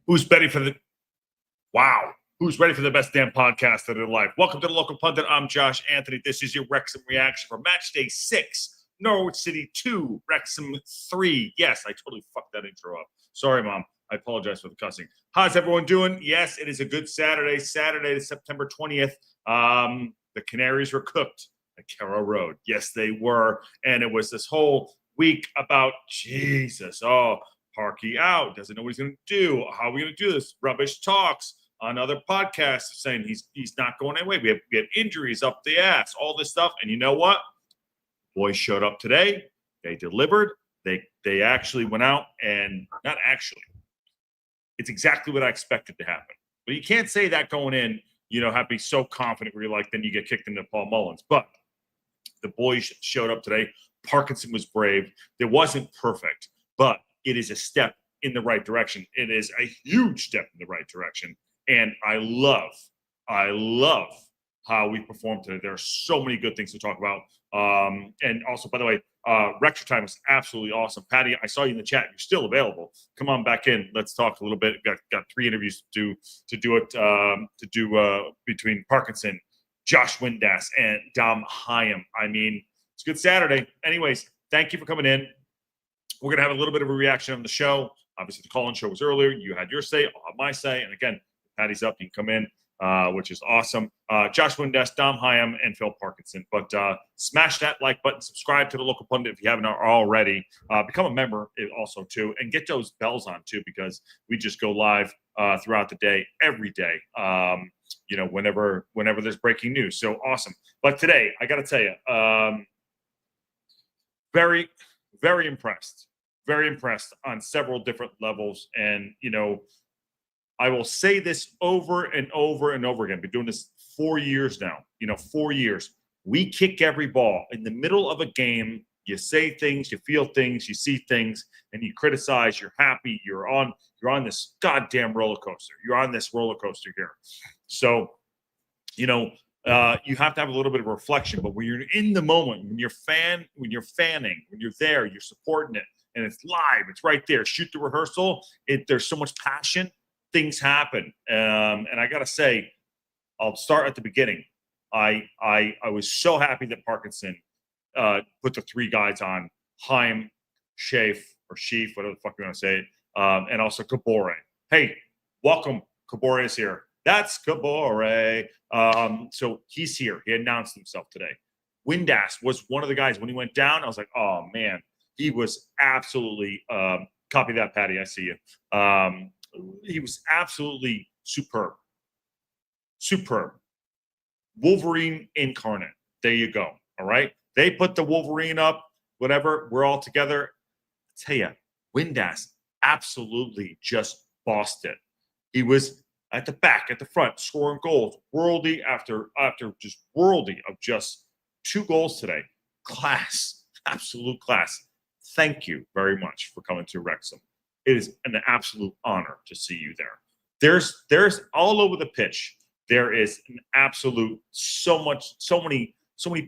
Who's ready for the best damn podcast of their life? Welcome to the Local Pundit. I'm Josh Anthony. This is your Wrexham reaction for match day 6. Norwich City 2, Wrexham 3. Yes, I totally fucked that intro up. Sorry, Mom. I apologize for the cussing. How's everyone doing? Yes, it is a good Saturday. Saturday, September 20th. The Canaries were cooked at Carrow Road. Yes, they were. And it was this whole week about, Jesus, Parky out, doesn't know what he's going to do. How are we going to do this? Rubbish talks on other podcasts saying he's not going anyway. We had injuries up the ass, all this stuff. And you know what? Boys showed up today. They delivered. They actually went out and not actually. It's exactly what I expected to happen. But you can't say that going in, have to be so confident where you're like, then you get kicked into Paul Mullins. But the boys showed up today. Parkinson was brave. It wasn't perfect, but it is a step in the right direction. It is a huge step in the right direction. And I love how we performed today. There are so many good things to talk about. And also, by the way, Rector Time was absolutely awesome. Patty, I saw you in the chat. You're still available. Come on back in. Let's talk a little bit. Got 3 interviews to do between Parkinson, Josh Windass, and Dom Hyam. I mean, it's a good Saturday. Anyways, thank you for coming in. We're going to have a little bit of a reaction on the show. Obviously, the call-in show was earlier. You had your say. I'll have my say. And again, Patty's up. You can come in, which is awesome. Josh Windass, Dom Hyam, and Phil Parkinson. But smash that like button. Subscribe to the Local Pundit if you haven't already. Become a member also, too. And get those bells on, too, because we just go live throughout the day, every day, whenever there's breaking news. So awesome. But today, I got to tell you, very, very impressed. Very impressed on several different levels. And, I will say this over and over and over again. I've been doing this 4 years now, 4 years. We kick every ball. In the middle of a game, you say things, you feel things, you see things, and you criticize, you're happy, you're on this goddamn roller coaster. You're on this roller coaster here. So, you have to have a little bit of reflection, but when you're in the moment, when you're fanning, when you're there, you're supporting it, and it's live, it's right there. Shoot the rehearsal. There's so much passion. Things happen. And I got to say, I'll start at the beginning. I was so happy that Parkinson put the 3 guys on, Hyam, Sheaf, whatever the fuck you want to say, and also Kabore. Hey, welcome. Kabore is here. That's Kabore. So he's here. He announced himself today. Windass was one of the guys. When he went down, I was like, oh, man. He was absolutely copy that, Patty. I see you. He was absolutely superb. Wolverine incarnate. There you go. All right. They put the Wolverine up, whatever. We're all together. I tell you, Windass absolutely just bossed it. He was at the back, at the front, scoring goals. Worldy after just worldy of just 2 goals today. Class. Absolute class. Thank you very much for coming to Wrexham. It is an absolute honor to see you there. There's all over the pitch. There is an absolute so many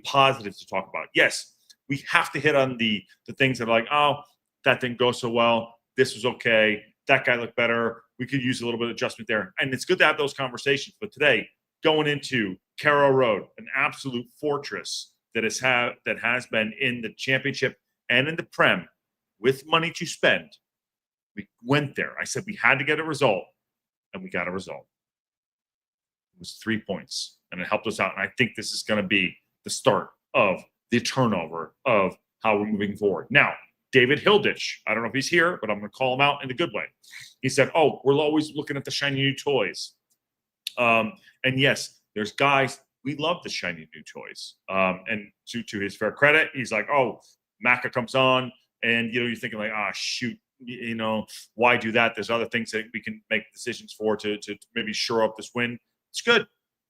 positives to talk about. Yes, we have to hit on the things that are like, oh, that didn't go so well. This was okay. That guy looked better. We could use a little bit of adjustment there. And it's good to have those conversations. But today, going into Carrow Road, an absolute fortress that has been in the championship and in the Prem with money to spend. We went there. I said we had to get a result, and we got a result. It was 3 points, and it helped us out. And I think this is going to be the start of the turnover of how we're moving forward. Now, David Hilditch, I don't know if he's here, but I'm going to call him out in a good way. He said, we're always looking at the shiny new toys. And yes, there's guys, we love the shiny new toys. And to his fair credit, he's like, Maka comes on, and, you're thinking like, shoot, why do that? There's other things that we can make decisions for to maybe shore up this win. It's good.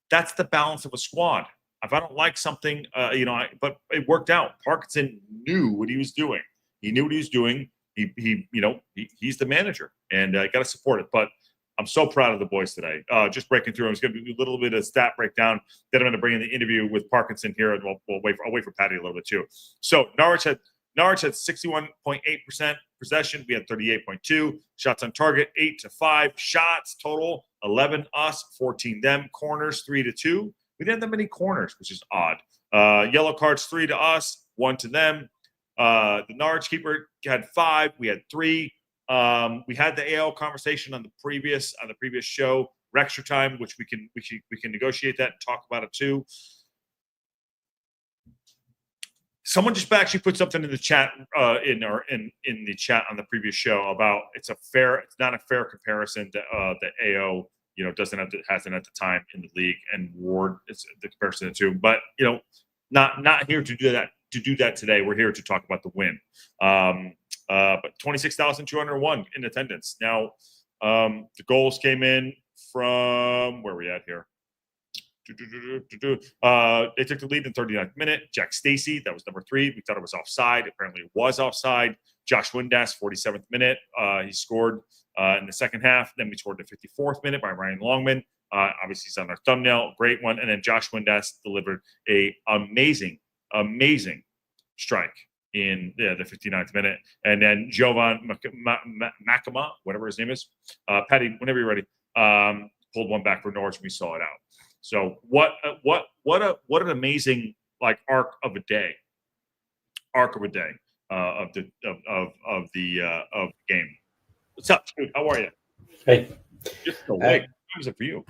That's the balance of a squad. If I don't like something, but it worked out. Parkinson knew what he was doing. He knew what he was doing. He's the manager, and I got to support it. But I'm so proud of the boys today. Just breaking through. I was going to do a little bit of stat breakdown. Then I'm going to bring in the interview with Parkinson here, and I'll wait for Patty a little bit too. So Norwich had 61.8% possession, we had 38.2. Shots on target, 8-5. Shots total, 11 us, 14 them. Corners, 3-2. We didn't have that many corners, which is odd. Yellow cards, 3 to us, 1 to them. The Norwich keeper had 5. We had 3. We had the AL conversation on the previous show, Wrexham time, which we can negotiate that and talk about it too. Someone just actually put something in the chat in the chat on the previous show about it's not a fair comparison that AO hasn't at the time in the league, and Ward is the comparison to, but not here to do that today. We're here to talk about the win. But 26,201 in attendance. Now, the goals came in from where are we at here? They took the lead in the 39th minute. Jack Stacey, that was number 3. We thought it was offside. Apparently it was offside. Josh Windass, 47th minute. He scored in the second half. Then we scored the 54th minute by Ryan Longman. Obviously, he's on our thumbnail. Great one. And then Josh Windass delivered a amazing strike in the 59th minute. And then Jovan Makama, whatever his name is, Patty, whenever you're ready, pulled one back for Norwich. We saw it out. So what an amazing arc of the game. What's up, dude? How are you? Hey. Just awake. How was it for you?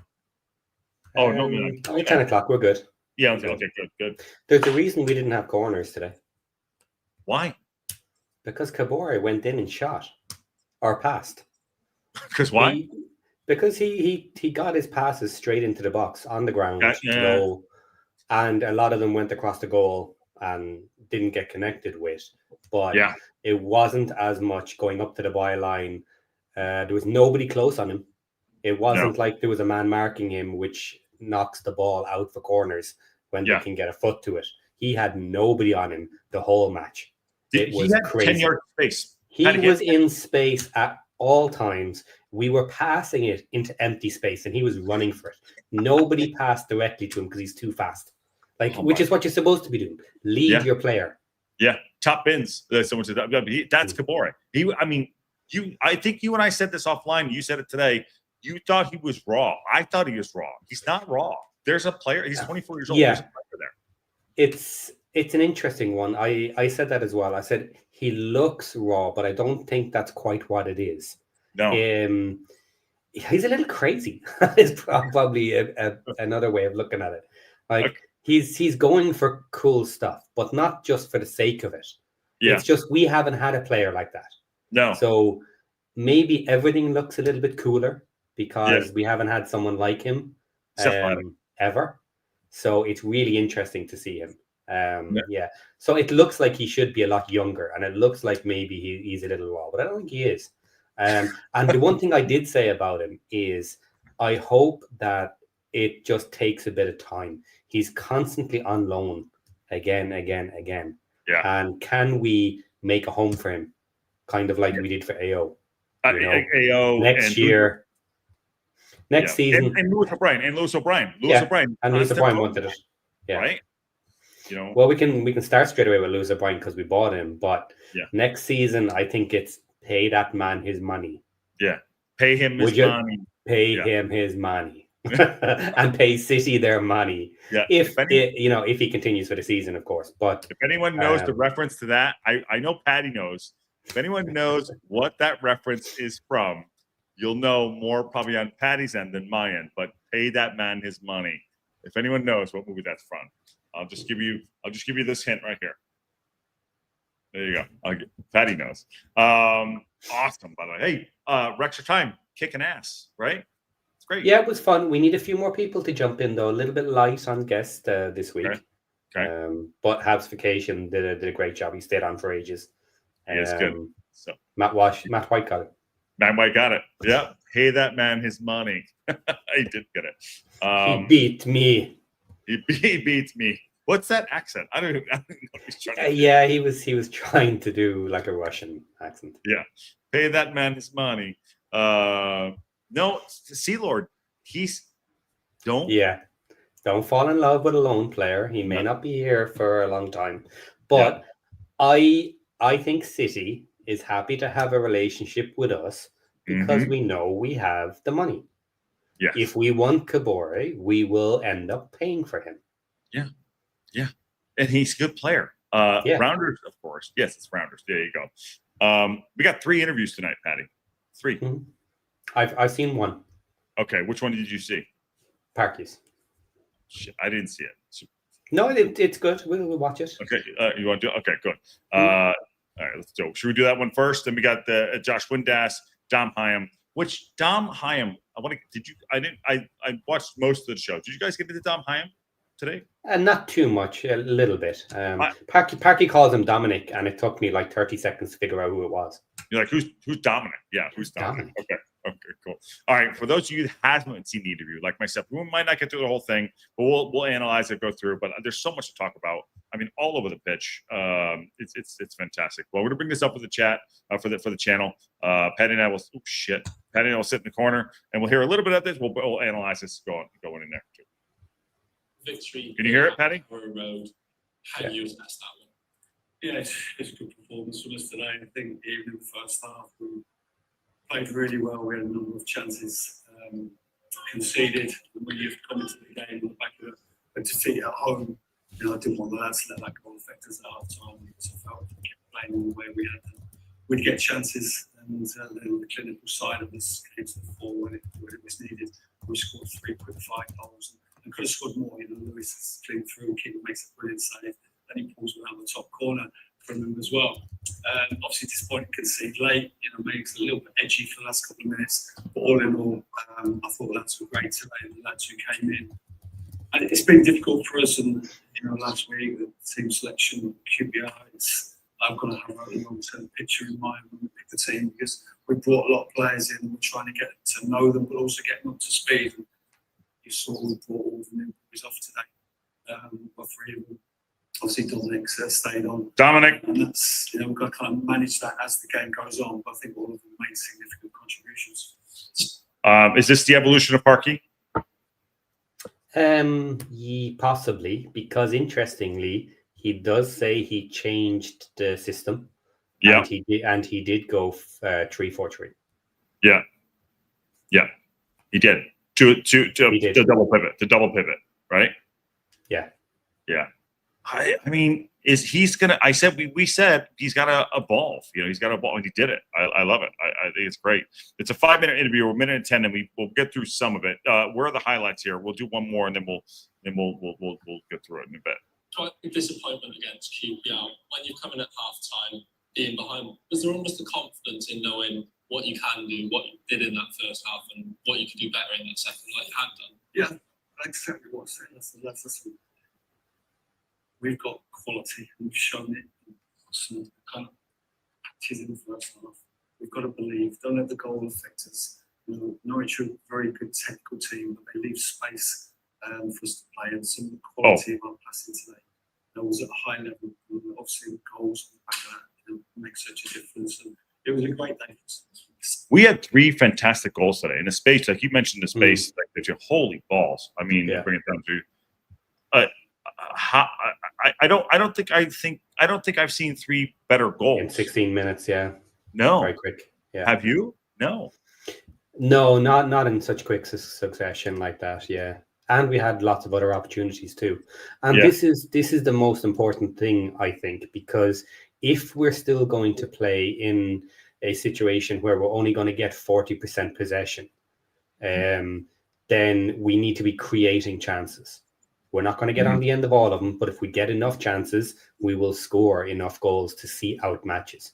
Oh no, only 10 o'clock. We're good. Yeah, okay, good. There's a reason we didn't have corners today. Why? Because Kabore went in and shot or passed. Because why? Because he got his passes straight into the box on the ground, low, and a lot of them went across the goal and didn't get connected with. But it wasn't as much going up to the byline. There was nobody close on him. It wasn't like there was a man marking him, which knocks the ball out for corners when they can get a foot to it. He had nobody on him the whole match. It was crazy. 10-yard space. He was in space at all times. We were passing it into empty space, and he was running for it. Nobody passed directly to him because he's too fast. Which is what you're supposed to be doing. Lead your player. Yeah, top bins. Someone said that's Kabore. I think you and I said this offline. You said it today. You thought he was raw. I thought he was raw. He's not raw. There's a player. He's 24 years old. Yeah. There's a player there. It's an interesting one. I said that as well. I said he looks raw, but I don't think that's quite what it is. No. He's a little crazy. Is probably another way of looking at it. He's going for cool stuff, but not just for the sake of it. Yeah. It's just we haven't had a player like that. No. So maybe everything looks a little bit cooler because we haven't had someone like him ever. So it's really interesting to see him. So it looks like he should be a lot younger, and it looks like maybe he's a little raw, but I don't think he is. And the one thing I did say about him is I hope that it just takes a bit of time. He's constantly on loan again. Yeah. And can we make a home for him, kind of like we did for AO? AO next year, next season, and Lewis O'Brien and Lewis O'Brien wanted it. Yeah. Right. Well, we can start straight away with Lewis O'Brien because we bought him. But next season, I think it's pay that man his money. Yeah, pay him his money. Pay him his money, and pay City their money. Yeah. If he continues for the season, of course. But if anyone knows the reference to that, I know Patty knows. If anyone knows what that reference is from, you'll know more probably on Patty's end than my end. But pay that man his money. If anyone knows what movie that's from, I'll just give you this hint right here. There you go. Patty knows. Awesome, by the way. Hey, Wrexham time, kicking ass, right? It's great. Yeah, it was fun. We need a few more people to jump in, though. A little bit light on guest this week. Okay. But Habs Vacation did a great job. He stayed on for ages. It's good. So Matt White got it. Matt White got it. Yeah. Pay that man his money. He did get it. He beat me. He beats me. What's that accent? I don't know what he's trying to do. Yeah, he was trying to do like a Russian accent. Yeah. Pay that man his money. No, Sea Lord. Don't fall in love with a lone player. He may not be here for a long time. But I think City is happy to have a relationship with us because we know we have the money. Yes. If we want Kabore, we will end up paying for him. Yeah. Yeah. And he's a good player. Rounders, of course. Yes, it's Rounders. There you go. We got 3 interviews tonight, Patty. 3. Mm-hmm. I've seen one. Okay. Which one did you see? Parky's. Shit, I didn't see it. So, no, it's good. We'll watch it. Okay. You want to do it? Okay, good. All right, let's do it. Should we do that one first? Then we got the Josh Windass, Dom Hyam. Which Dom Hyam? I watched most of the show. Did you guys get into Dom Hyam today? Not too much, a little bit. Parky calls him Dominic, and it took me like 30 seconds to figure out who it was. You're like, who's Dominic? Yeah, who's Dominic? Okay, cool. All right, for those of you that haven't seen the interview, like myself, we might not get through the whole thing, but we'll analyze it, go through. But there's so much to talk about. I mean, all over the pitch. It's fantastic. Well, we're gonna bring this up with the chat for the channel. Patty and I will. Oh shit! Patty and I will sit in the corner, and we'll hear a little bit of this. We'll analyze this going in there too. Victory. Can you hear it, Patty? Carrow Road. How do you assess that one? Yeah, it's a good performance from us today. I think even in the first half, we played really well. We had a number of chances conceded. When you've come into the game on the back of it, and to see it at home, I didn't want that to let that goal affect us at half time because I felt if we kept playing the way we had them, we'd get chances. And then the clinical side of this came to the fore when it was needed. We scored 3 quick fire goals. And could have scored more. Lewis is clean through, keeper makes a brilliant save, and he pulls around the top corner from him as well. Obviously, disappointing to concede late. Makes it a little bit edgy for the last couple of minutes. But all in all, I thought the lads were great today. The lads who came in, and it's been difficult for us. And last week, the team selection, QPR, I've got to have a long-term picture in mind when we pick the team because we brought a lot of players in. And we're trying to get to know them, but also get them up to speed. You saw we brought all the new boys off today. But 3 of them, obviously Dominic stayed on. Dominic. And that's, we've got to kind of manage that as the game goes on. But I think all of them made significant contributions. Is this the evolution of Parky? Possibly, because interestingly, he does say he changed the system. Yeah. And he did go 3-4-3. Yeah. Yeah. He did. To double pivot, right? Yeah. I mean, he's gonna? I said we said he's got to evolve. He's got to evolve, and he did it. I love it. I think it's great. It's a 5-minute interview. We're 1:10, and we'll get through some of it. Where are the highlights here? We'll do one more, and then we'll get through it in a bit. Quite a disappointment against QPR when you're coming at half time, being behind. Was there almost a confidence in knowing what you can do, what you did in that first half, and what you could do better in that second, like you had done? Yeah, exactly what I said. That's we've got quality, and we've shown it in some kind of patches in the first half. We've got to believe. Don't let the goal affect us. Norwich are a very good technical team, but they leave space for us to play, and some of the quality of our passing today was at a high level. Obviously, the goals make such a difference. And it was a great day. We had 3 fantastic goals today in a space like you mentioned. The space like that, holy balls! I mean, bring it down to. I don't think I've seen 3 better goals in 16 minutes. Yeah. No. Very quick. Yeah. Have you? No. No, not in such quick succession like that. Yeah. And we had lots of other opportunities too. And this is the most important thing, I think, because if we're still going to play in a situation where we're only going to get 40% possession, then we need to be creating chances. We're not going to get on the end of all of them, but if we get enough chances, we will score enough goals to see out matches.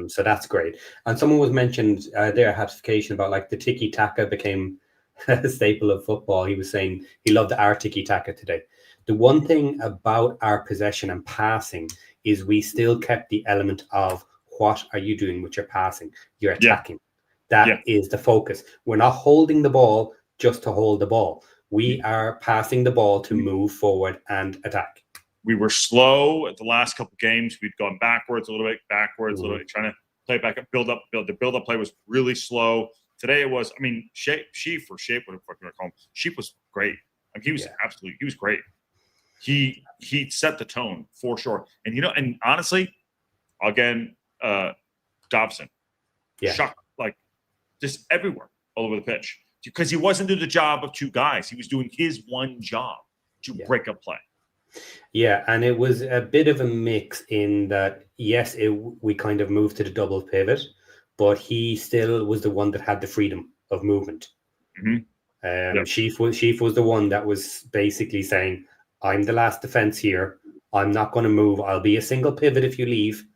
So that's great. And someone was mentioned there, hatification about like the tiki-taka became a staple of football. He was saying he loved our tiki-taka today. The one thing about our possession and passing is we still kept the element of what are you doing with your passing? You're attacking. That is the focus. We're not holding the ball just to hold the ball. We are passing the ball to move forward and attack. We were slow at the last couple of games. We'd gone backwards a little bit, a little bit, trying to play back up, build up. The build-up play was really slow. Today it was, Sheep, whatever the fuck you want to call him. Sheep was great. He was he was great. He set the tone for sure. And and honestly, again, Dobson. Yeah. Shock, like just everywhere, all over the pitch. Because he wasn't doing the job of two guys. He was doing his one job to break up play. Yeah, and it was a bit of a mix in that, yes, we kind of moved to the double pivot, but he still was the one that had the freedom of movement. Sheaf was the one that was basically saying, I'm the last defense here. I'm not going to move. I'll be a single pivot if you leave,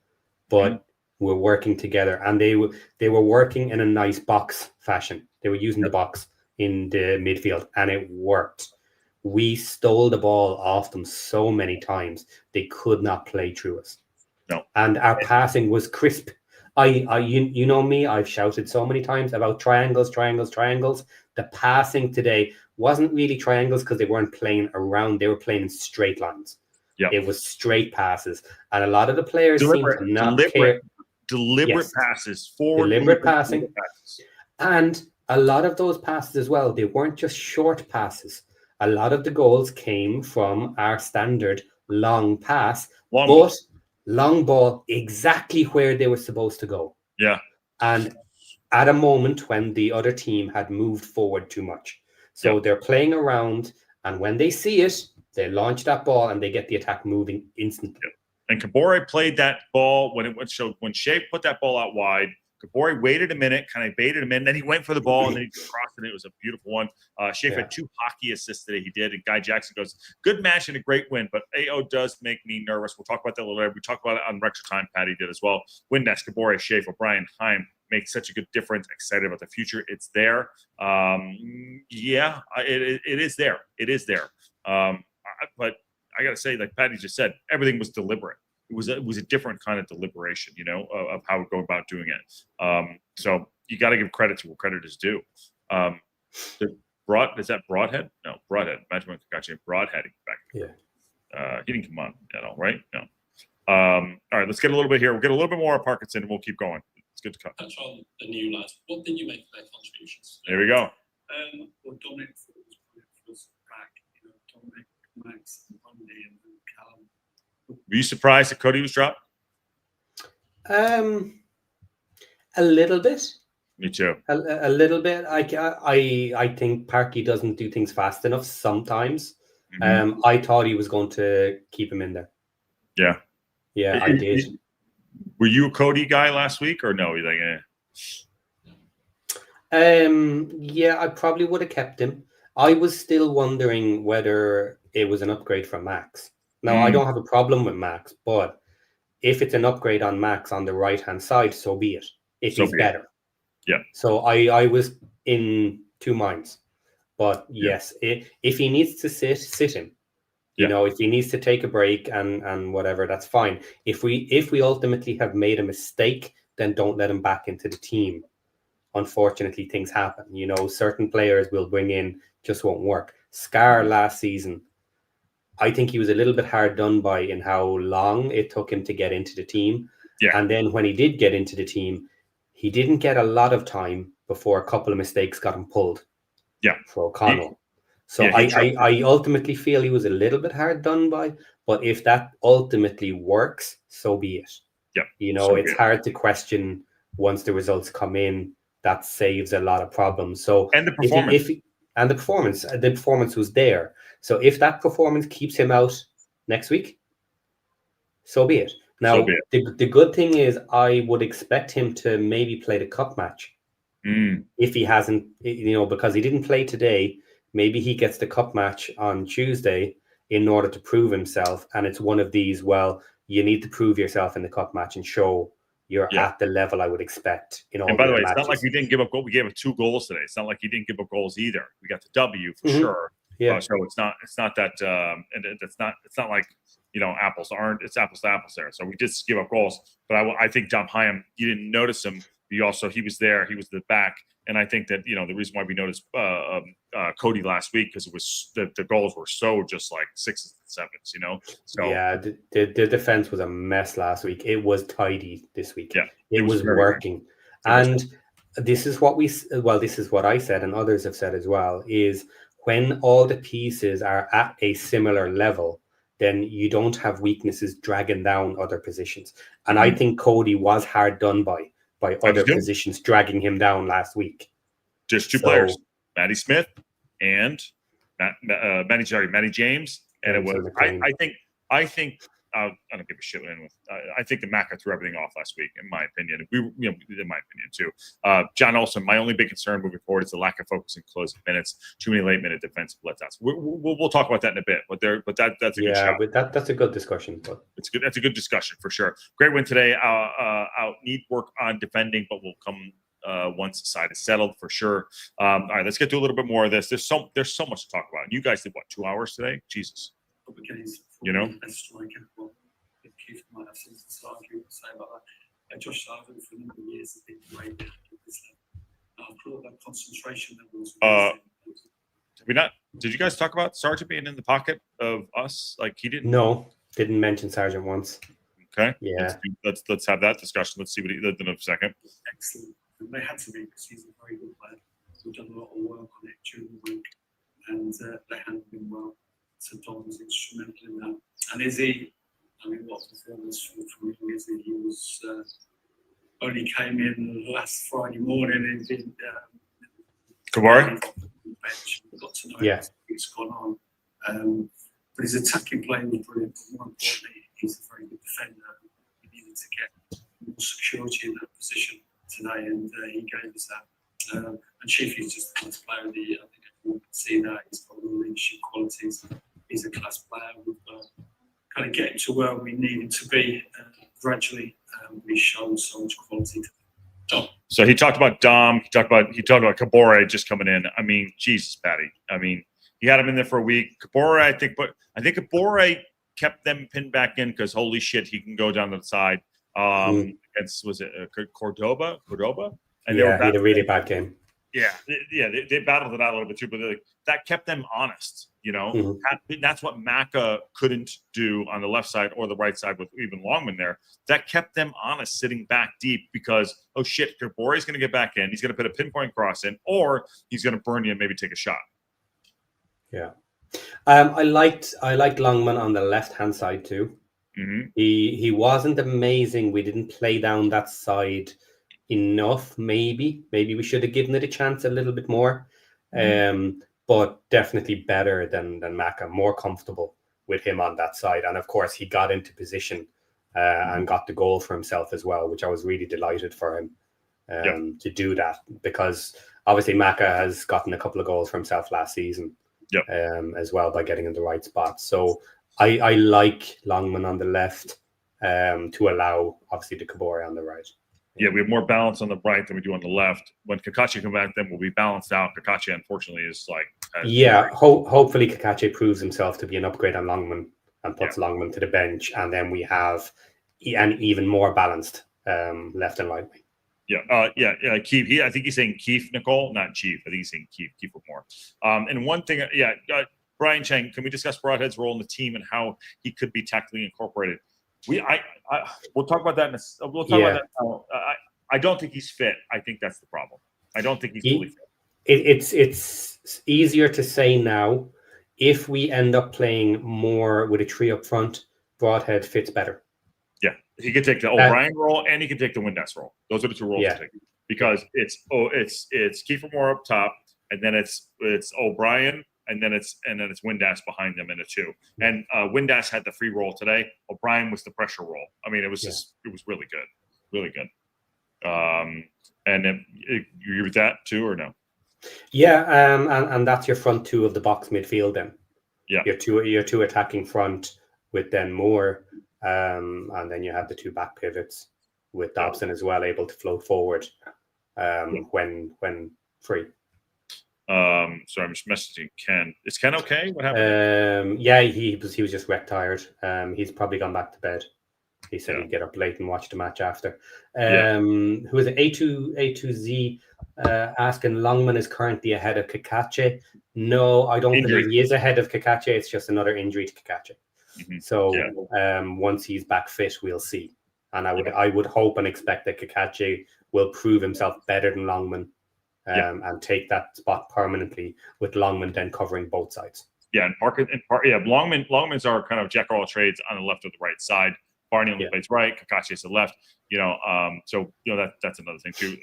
but we're working together. And they were working in a nice box fashion. They were using the box in the midfield, and it worked. We stole the ball off them so many times they could not play through us. No. And our passing was crisp. You know me, I've shouted so many times about triangles. The passing today wasn't really triangles because they weren't playing around, they were playing in straight lines. Yeah. It was straight passes. And a lot of the players seem to not care. Deliberate passes, forward deliberate passing. Passes. And a lot of those passes as well, they weren't just short passes. A lot of the goals came from our standard long pass, long ball exactly where they were supposed to go. Yeah. And at a moment when the other team had moved forward too much. So they're playing around, and when they see it, they launch that ball and they get the attack moving instantly. And Kabore played that ball when Shea put that ball out wide. Kabore waited a minute, kind of baited him in, then he went for the ball, and then he crossed it. It was a beautiful one. Shea had 2 hockey assists today. He did, and Guy Jackson goes, good match and a great win, but AO does make me nervous. We'll talk about that a little later. We talked about it on Wrexham Time. Patty did as well. Windass, Kabore, Shea, O'Brien, Heim make such a good difference. Excited about the future. It's there. It is there. It is there. But I got to say, like Patty just said, everything was deliberate. It was a different kind of deliberation, of how we go about doing it. So you got to give credit to what credit is due. Is that Broadhead? No, Broadhead. Imagine when Kakashi Broadhead back. Yeah. He didn't come on at all, right? No. All right, let's get a little bit here. We'll get a little bit more of Parkinson, and we'll keep going. It's good to cut. Touch on the new lads. What did you make of their contributions? There we go. Well, Dominic was back. Dominic, Max, Bundy, and Callum. Were you surprised that Cody was dropped? A little bit. Me too. A little bit. I think Parky doesn't do things fast enough sometimes. I thought he was going to keep him in there. Yeah. Yeah, I did. Were you a Cody guy last week or no? You're like, Yeah, I probably would have kept him. I was still wondering whether it was an upgrade from Max. Now, I don't have a problem with Max, but if it's an upgrade on Max on the right-hand side, so be it. If he's better. Yeah. So I was in 2 minds. But yes, if he needs to sit him. If he needs to take a break and whatever, that's fine. If we ultimately have made a mistake, then don't let him back into the team. Unfortunately, things happen. Certain players will bring in, just won't work. Scar last season, I think he was a little bit hard done by in how long it took him to get into the team. Yeah. And then when he did get into the team, he didn't get a lot of time before a couple of mistakes got him pulled. Yeah. For O'Connell. I ultimately feel he was a little bit hard done by, but if that ultimately works, so be it. Yeah. It's hard to question once the results come in. That saves a lot of problems. So and the performance. The performance was there. So if that performance keeps him out next week, so be it. Now, the good thing is I would expect him to maybe play the cup match. If he hasn't, because he didn't play today, maybe he gets the cup match on Tuesday in order to prove himself. And it's one of these, you need to prove yourself in the cup match and show you're at the level I would expect. And by the way, it's not like we didn't give up goals. We gave up 2 goals today. It's not like he didn't give up goals either. We got the W for sure. Yeah. So it's not that, and it's not like, apples to apples there. So we just give up goals. But I think Dom Hyam, you didn't notice him. He was there. He was the back. And I think that, the reason why we noticed Cody last week, because it was the goals were so just like 6s and 7s, So yeah, the defense was a mess last week. It was tidy this week. Yeah, it was working. And this is what I said, and others have said as well, is when all the pieces are at a similar level, then you don't have weaknesses dragging down other positions. And I think Cody was hard done by by other positions dragging him down last week. Just two players, Matty Smith and Matty James. And it was, I think, I don't give a shit with. I think the Macca threw everything off last week, in my opinion. In my opinion too. John Olsen, my only big concern moving forward is the lack of focus in closing minutes. Too many late minute defensive letdowns. We'll talk about that in a bit. But that's a good shot. But that's a good discussion. But it's good. That's a good discussion for sure. Great win today. Need work on defending, but we'll come once the side is settled for sure. All right, let's get to a little bit more of this. There's so much to talk about. You guys did what, 2 hours today? Jesus. You know, Keith might have something to argue and say about that. Josh Sargent for a number of years has been great at this level. I've brought that concentration levels. Did you guys talk about Sargent being in the pocket of us? Like he didn't. No, didn't mention Sargent once. Okay. Yeah. Let's have that discussion. Let's see what he did in a second. Excellent. And they had to be because he's a very good player. We've done a lot of work on it during the week, and they hadn't been well. So Don was instrumental in that. And Izzy, I mean, what performance from Izzy? He was only came in last Friday morning and did Kabari bench. Got to know what's gone on. But his attacking play was brilliant. But more importantly, he's a very good defender. He needed to get more security in that position today, and he gave us that. And Chiefy's just the best player of the year. I think everyone can see that. He's got all the leadership qualities. He's a class player. We've kind of getting to where we need him to be gradually. He's shown so much quality. So he talked about Dom. He talked about Kabore just coming in. I mean, Jesus, Patty. I mean, he had him in there for a week. Kabore, I think Kabore kept them pinned back in because holy shit, he can go down to the side. Against was it Cordoba? And he had a really bad game. Yeah, they battled it out a little bit too, but that kept them honest. You know, that's what Macca couldn't do on the left side or the right side with even Longman there. That kept them honest, sitting back deep because oh shit, Kabore is going to get back in. He's going to put a pinpoint cross in, or he's going to burn you and maybe take a shot. Yeah, I liked Longman on the left hand side too. Mm-hmm. He wasn't amazing. We didn't play down that side enough. Maybe we should have given it a chance a little bit more. But definitely better than Macca, more comfortable with him on that side. And of course, he got into position and got the goal for himself as well, which I was really delighted for him to do that, because obviously Macca has gotten a couple of goals for himself last season as well by getting in the right spot. So I like Longman on the left to allow obviously the Kabore on the right. Yeah, we have more balance on the right than we do on the left. When Kakachi comes back, then we'll be balanced out. Kakachi, unfortunately, is like... hopefully Kakachi proves himself to be an upgrade on Longman and puts Longman to the bench, and then we have an even more balanced left and right wing. Keith. I think he's saying Keith, Nicole, not Chief. I think he's saying Keith with more. And one thing, Brian Chang, can we discuss Broadhead's role in the team and how he could be tactically incorporated? We'll talk about that. We'll talk about that now. I don't think he's fit. I think that's the problem. I don't think he's fully fit. It's easier to say now. If we end up playing more with a three up front, Broadhead fits better. Yeah, he could take the O'Brien role and he could take the Windass role. Those are the two roles to take, because it's Kiefer Moore up top, and then it's O'Brien. And then it's Windass behind them in a two. And Windass had the free roll today. O'Brien was the pressure roll. I mean, it was really good, really good. And then you agree with that too, or no? Yeah, and that's your front two of the box midfield. Then your two attacking front with then Moore, and then you have the two back pivots with Dobson as well, able to float forward when free. Sorry, I'm just messaging Ken. Is Ken okay? What happened? He was just wreck tired. He's probably gone back to bed. He said he'd get up late and watch the match after. Who is it? A2Z asking, Longman is currently ahead of Kakache. No, I don't believe he is ahead of Kakache. It's just another injury to Kakache. So once he's back fit, we'll see. And I would hope and expect that Kakache will prove himself better than Longman. And take that spot permanently, with Longman then covering both sides. Longman's our kind of jack of all trades on the left or the right side. Barney only plays right. Kakachi's the left. So that's another thing too.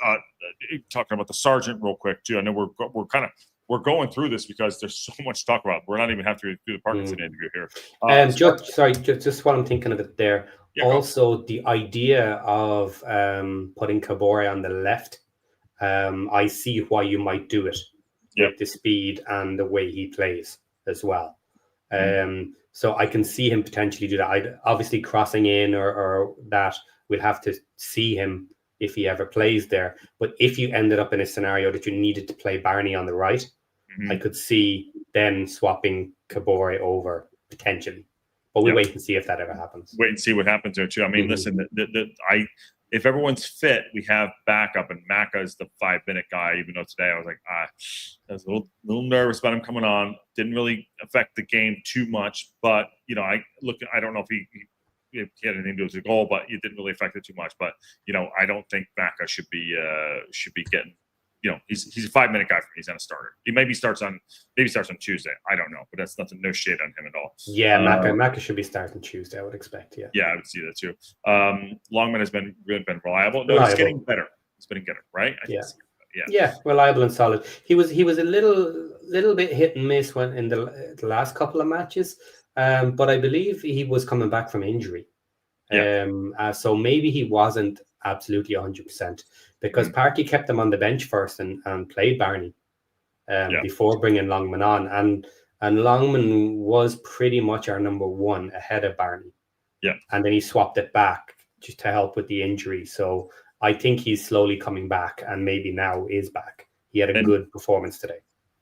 Talking about the sergeant real quick too. I know we're going through this because there's so much to talk about. We're not even have to do the Parkinson interview here. Just while I'm thinking of it there. Yeah, also, the idea of putting Kabore on the left, I see why you might do it with the speed and the way he plays as well. So I can see him potentially do that. Obviously, crossing in or that, we'll have to see him if he ever plays there. But if you ended up in a scenario that you needed to play Barney on the right, I could see then swapping Kabore over potentially. But we wait and see if that ever happens. Wait and see what happens there too. I mean, listen, if everyone's fit, we have backup, and Maka is the 5-minute guy. Even though today I was like, I was a little nervous about him coming on. Didn't really affect the game too much, but I don't know if he had anything to do with the goal, but it didn't really affect it too much. But I don't think Maka should be getting. He's a 5-minute guy for me. He's not a starter. He maybe starts on Tuesday. I don't know, but that's nothing. No shade on him at all. Yeah, Maka should be starting Tuesday. I would expect. Yeah. Yeah, I would see that too. Longman has been reliable. No, he's getting better. He's getting better, right? Yeah, reliable and solid. He was a little bit hit and miss when in the last couple of matches, but I believe he was coming back from injury. So maybe he wasn't absolutely 100%, because Parky kept him on the bench first and played Barney before bringing Longman on, and Longman was pretty much our number one ahead of Barney. And then he swapped it back just to help with the injury. So I think he's slowly coming back, and maybe now is back. He had a good performance today.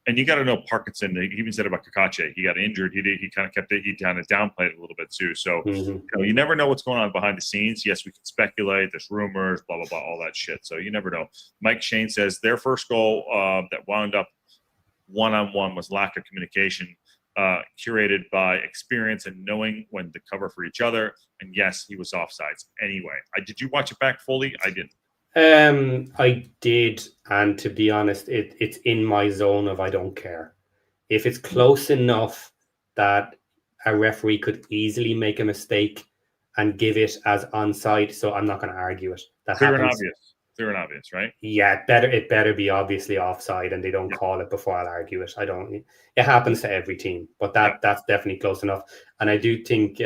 And you got to know Parkinson. He even said about Kakache, he got injured. He kind of kept it. He kind of downplayed it a little bit too. So you never know what's going on behind the scenes. Yes, we can speculate. There's rumors, blah blah blah, all that shit. So you never know. Mike Shane says their first goal that wound up 1-on-1 was lack of communication, curated by experience and knowing when to cover for each other. And yes, he was offsides. Anyway, did you watch it back fully? I didn't. I did, and to be honest, it's in my zone of I don't care. If it's close enough that a referee could easily make a mistake and give it as onside, so I'm not going to argue it. That Clear happens. and obvious, right? Yeah, it better be obviously offside, and they don't call it before I'll argue it. It happens to every team, but that's definitely close enough. And I do think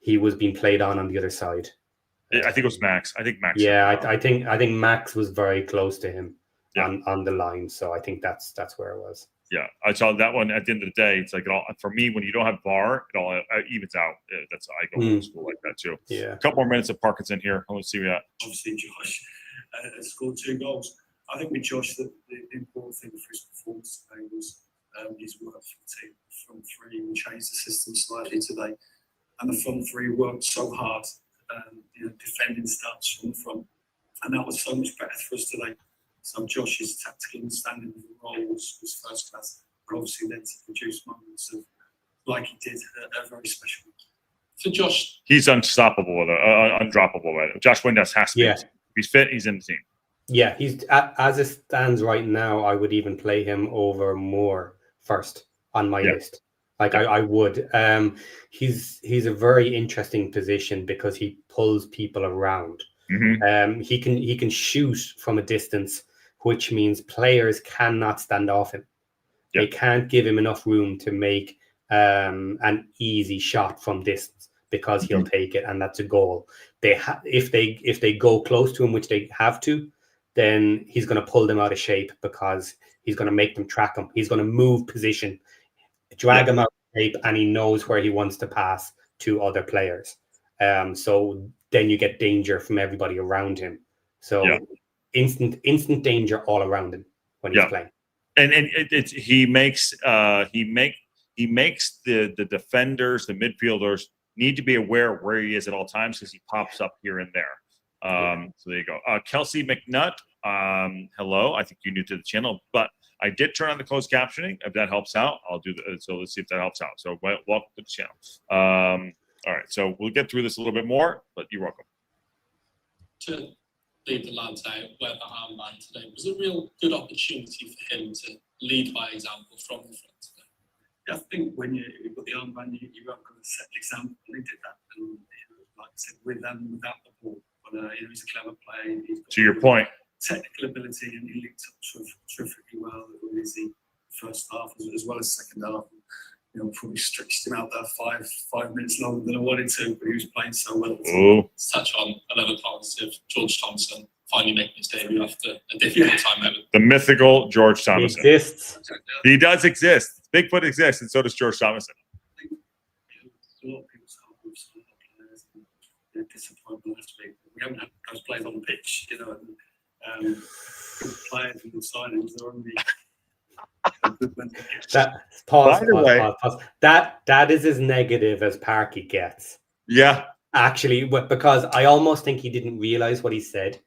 he was being played on the other side. I think it was Max. I think Max. Yeah, I think Max was very close to him on the line. So I think that's where it was. Yeah, I saw that one. At the end of the day, it's like for me, when you don't have VAR, it all evens out. I go to school like that too. Yeah. A couple more minutes of Parkinson here. Let's see what we got. Obviously, Josh scored 2 goals. I think with Josh, the important thing for his performance today was his work for the team. Front three, we changed the system slightly today, and the front three worked so hard. Defending starts from the front, and that was so much better for us today. So Josh's tactical understanding of the role was first class, but obviously then to produce moments of like he did a very special. So Josh, he's unstoppable, undroppable. Right? Josh Windass has to be. If he's fit, he's in the team. Yeah, he's as it stands right now. I would even play him over Moore first on my list. I would. He's a very interesting position because he pulls people around. He can shoot from a distance, which means players cannot stand off him. They can't give him enough room to make an easy shot from distance, because he'll take it, and that's a goal. If they go close to him, which they have to, then he's going to pull them out of shape, because he's going to make them track him. He's going to move position, drag him out of shape, and he knows where he wants to pass to other players. So then you get danger from everybody around him. So instant danger all around him when he's playing. And he makes the defenders, the midfielders, need to be aware of where he is at all times, because he pops up here and there. So there you go. Kelsey McNutt, hello. I think you're new to the channel, but I did turn on the closed captioning. If that helps out, I'll do that. So let's see if that helps out. So welcome to the channel. All right, so we'll get through this a little bit more, but you're welcome. To lead the lads out, wear the armband today was a real good opportunity for him to lead by example from the front today. I think when you put the armband, you have got to set the example. And he did that, and like I said, with and without the ball. But he's a clever player. To your point, technical ability, and he linked up terrifically well with the first half as well as second half. Probably stretched him out there 5 minutes longer than I wanted to, but he was playing so well. Let's touch on another positive, George Thompson finally making his debut after a difficult time out. The mythical George Thompson. He exists. He does exist. Bigfoot exists, and so does George Thompson. I think a lot of people say we've seen players and they're disappointed last week. We haven't had those players on the pitch, and good players and good signings. They're only That is as negative as Parky gets. Yeah. Actually, because I almost think he didn't realize what he said.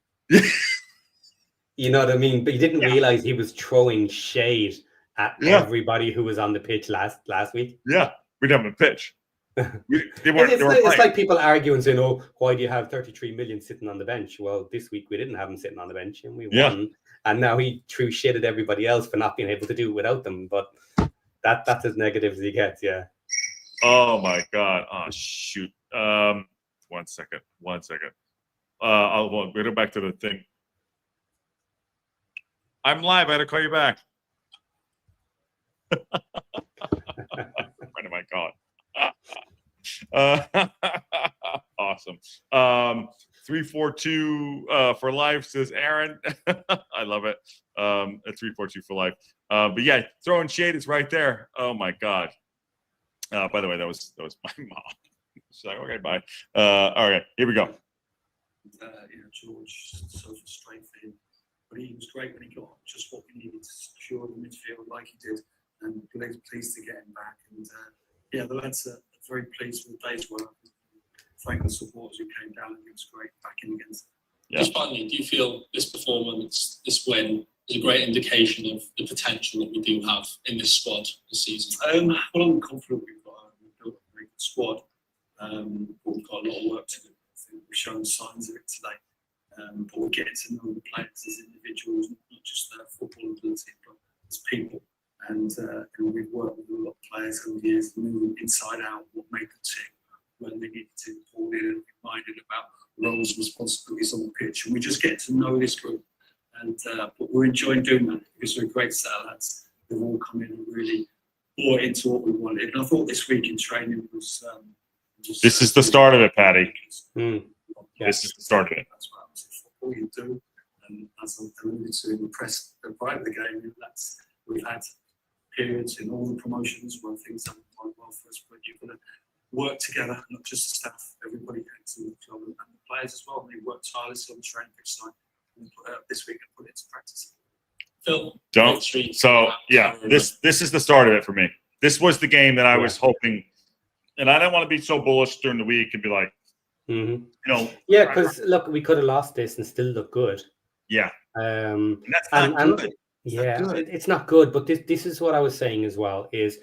You know what I mean? But he didn't realize he was throwing shade at everybody who was on the pitch last week. Yeah, we didn't have a pitch. It's like people arguing, saying, "Oh, why do you have 33 million sitting on the bench?" Well, this week we didn't have him sitting on the bench, and we won. And now he threw shit at everybody else for not being able to do it without them. But that's as negative as he gets. Yeah. Oh my God! Oh shoot! 1 second. I'll go back to the thing. I'm live. I had to call you back. Friend of my God. Awesome. 342 for life, says Aaron. I love it. 342 for life. But yeah, throwing shade is right there. Oh my God. By the way, that was my mom. So okay, bye. All right, here we go. George, so frustrating for him, but he was great when he got just what we needed to secure the midfield like he did, and pleased to get him back. And the lads are very pleased with the day's work. Thank the supporters who came down, and it was great backing against them. Yeah. Just finally, do you feel this performance, this win, is a great indication of the potential that we do have in this squad this season? Well, I'm confident we've built a very good squad, but we've got a lot of work to do. I think we've shown signs of it today, but we're getting to know the players as individuals, not just their football ability, but as people. And we've worked with a lot of players over the years, moving inside out, what made the team, when they needed to pull in and reminded about roles and responsibilities on the pitch. And we just get to know this group. And but we're enjoying doing that because we're great set of lads. They've all come in and really bought into what we wanted. And I thought this week in training was this is the start of it, Paddy. This is the start of it. That's what football you do. And as I alluded to in the press prior to the game, we've had periods in all the promotions where things haven't gone well for us, but you've got to work together, not just the staff, everybody connected to the club and the players as well. And they worked tirelessly on the training pitch side and this week and put it into practice. Phil, this is the start of it for me. This was the game that I was hoping, and I didn't want to be so bullish during the week and be like, because look, we could have lost this and still look good. Yeah, and that's not good. It's not good. But this is what I was saying as well. Is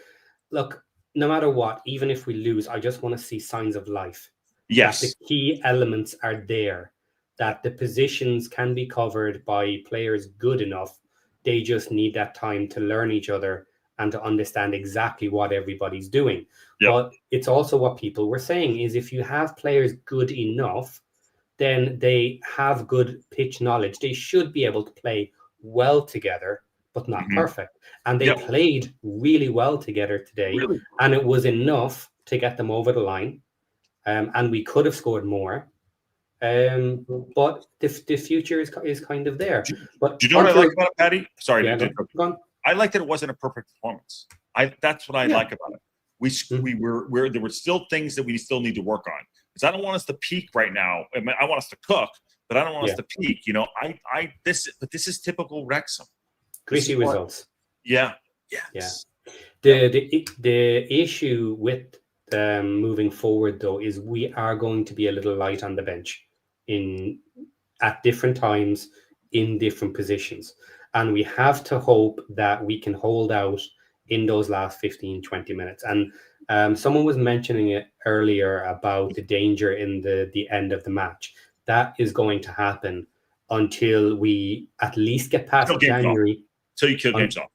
look, no matter what, even if we lose, I just want to see signs of life. Yes, that the key elements are there. That the positions can be covered by players good enough. They just need that time to learn each other and to understand exactly what everybody's doing. Yep. But it's also what people were saying is if you have players good enough, then they have good pitch knowledge. They should be able to play well together, but not perfect. And they played really well together today. Really? And it was enough to get them over the line. And we could have scored more. But the future is kind of there. But do you know what I like about it, Paddy? Sorry, go I like that it wasn't a perfect performance. That's what I like about it. We were there were still things that we still need to work on. Because I don't want us to peak right now. I mean, I want us to cook, but I don't want us to peak. This is typical Wrexham. Gritty results. Yeah. Yes. Yeah. The issue with moving forward though is we are going to be a little light on the bench at different times in different positions, and we have to hope that we can hold out in those last 15-20 minutes. And someone was mentioning it earlier about the danger in the end of the match. That is going to happen until we at least get past January. Until you kill games off.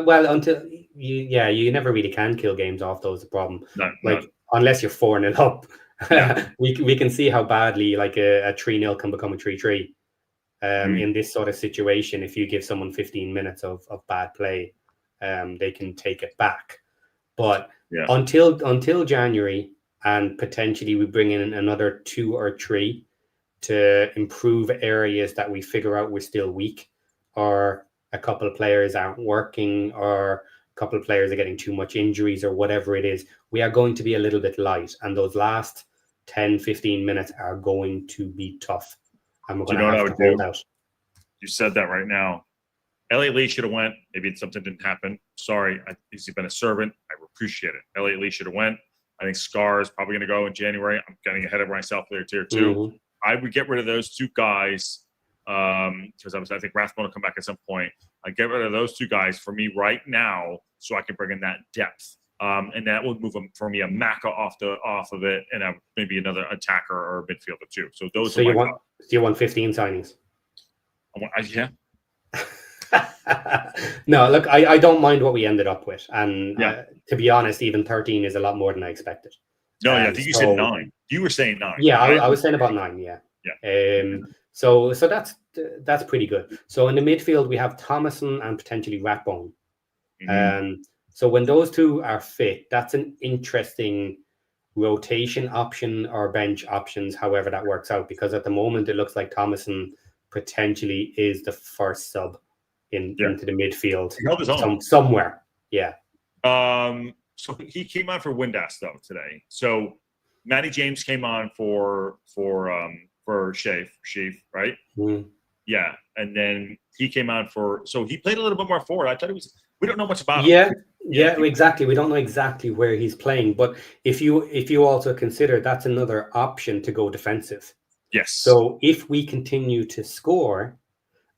Well, until you never really can kill games off. Those the problem. No, Like unless you're 4-0 up, Yeah. we can see how badly like a 3-0 can become a 3-3. In this sort of situation, if you give someone 15 minutes of bad play, they can take it back. But until January, and potentially we bring in another 2 or 3 to improve areas that we figure out we're still weak, or a couple of players aren't working, or a couple of players are getting too much injuries, or whatever it is, we are going to be a little bit light. And those last 10, 15 minutes are going to be tough. And we're going to have to hold out. You said that right now. Elliot Lee should have went. Maybe something didn't happen. Sorry. He's been a servant. I appreciate it. Elliot Lee should have went. I think Scar is probably going to go in January. I'm getting ahead of myself there, tier 2. Mm-hmm. I would get rid of those 2 guys because I think Rathbone will come back at some point. I'd get rid of those 2 guys for me right now so I can bring in that depth. And that would move them for me a Maka off of it, and maybe another attacker or a midfielder too. So those. So you want 15 signings? Yeah. No, look, I don't mind what we ended up with, and to be honest, even 13 is a lot more than I expected. No, I think you said 9. You were saying 9. Yeah, right? I was saying about 9. Yeah. So that's pretty good. So in the midfield we have Thomason and potentially Rathbone. So when those 2 are fit, that's an interesting rotation option or bench options, however that works out, because at the moment it looks like Thomason potentially is the first sub into the midfield. He held his own. Somewhere. Yeah. So he came on for Windass though today. So Matty James came on for Sheaf, right? Yeah. And then he came on so he played a little bit more forward. I thought we don't know much about him. Yeah, exactly. We don't know exactly where he's playing, but if you also consider that's another option to go defensive. Yes. So if we continue to score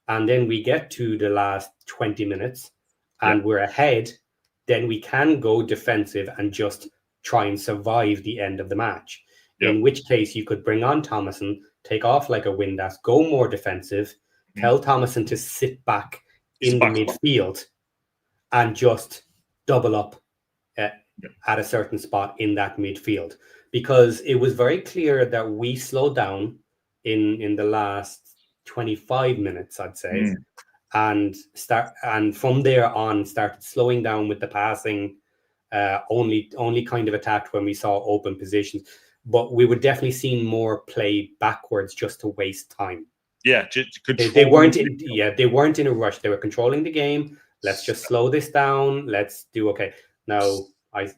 and then we get to the last 20 minutes and we're ahead, then we can go defensive and just try and survive the end of the match. In which case you could bring on Thomason, take off like a Windass, go more defensive, tell Thomason to sit back in the midfield and just double up at a certain spot in that midfield, because it was very clear that we slowed down in the last 25 minutes, I'd say, and from there on started slowing down with the passing. Only kind of attacked when we saw open positions, but we were definitely seeing more play backwards just to waste time. Yeah, they weren't in a rush. They were controlling the game. Let's just slow this down. Let's do okay. Now, I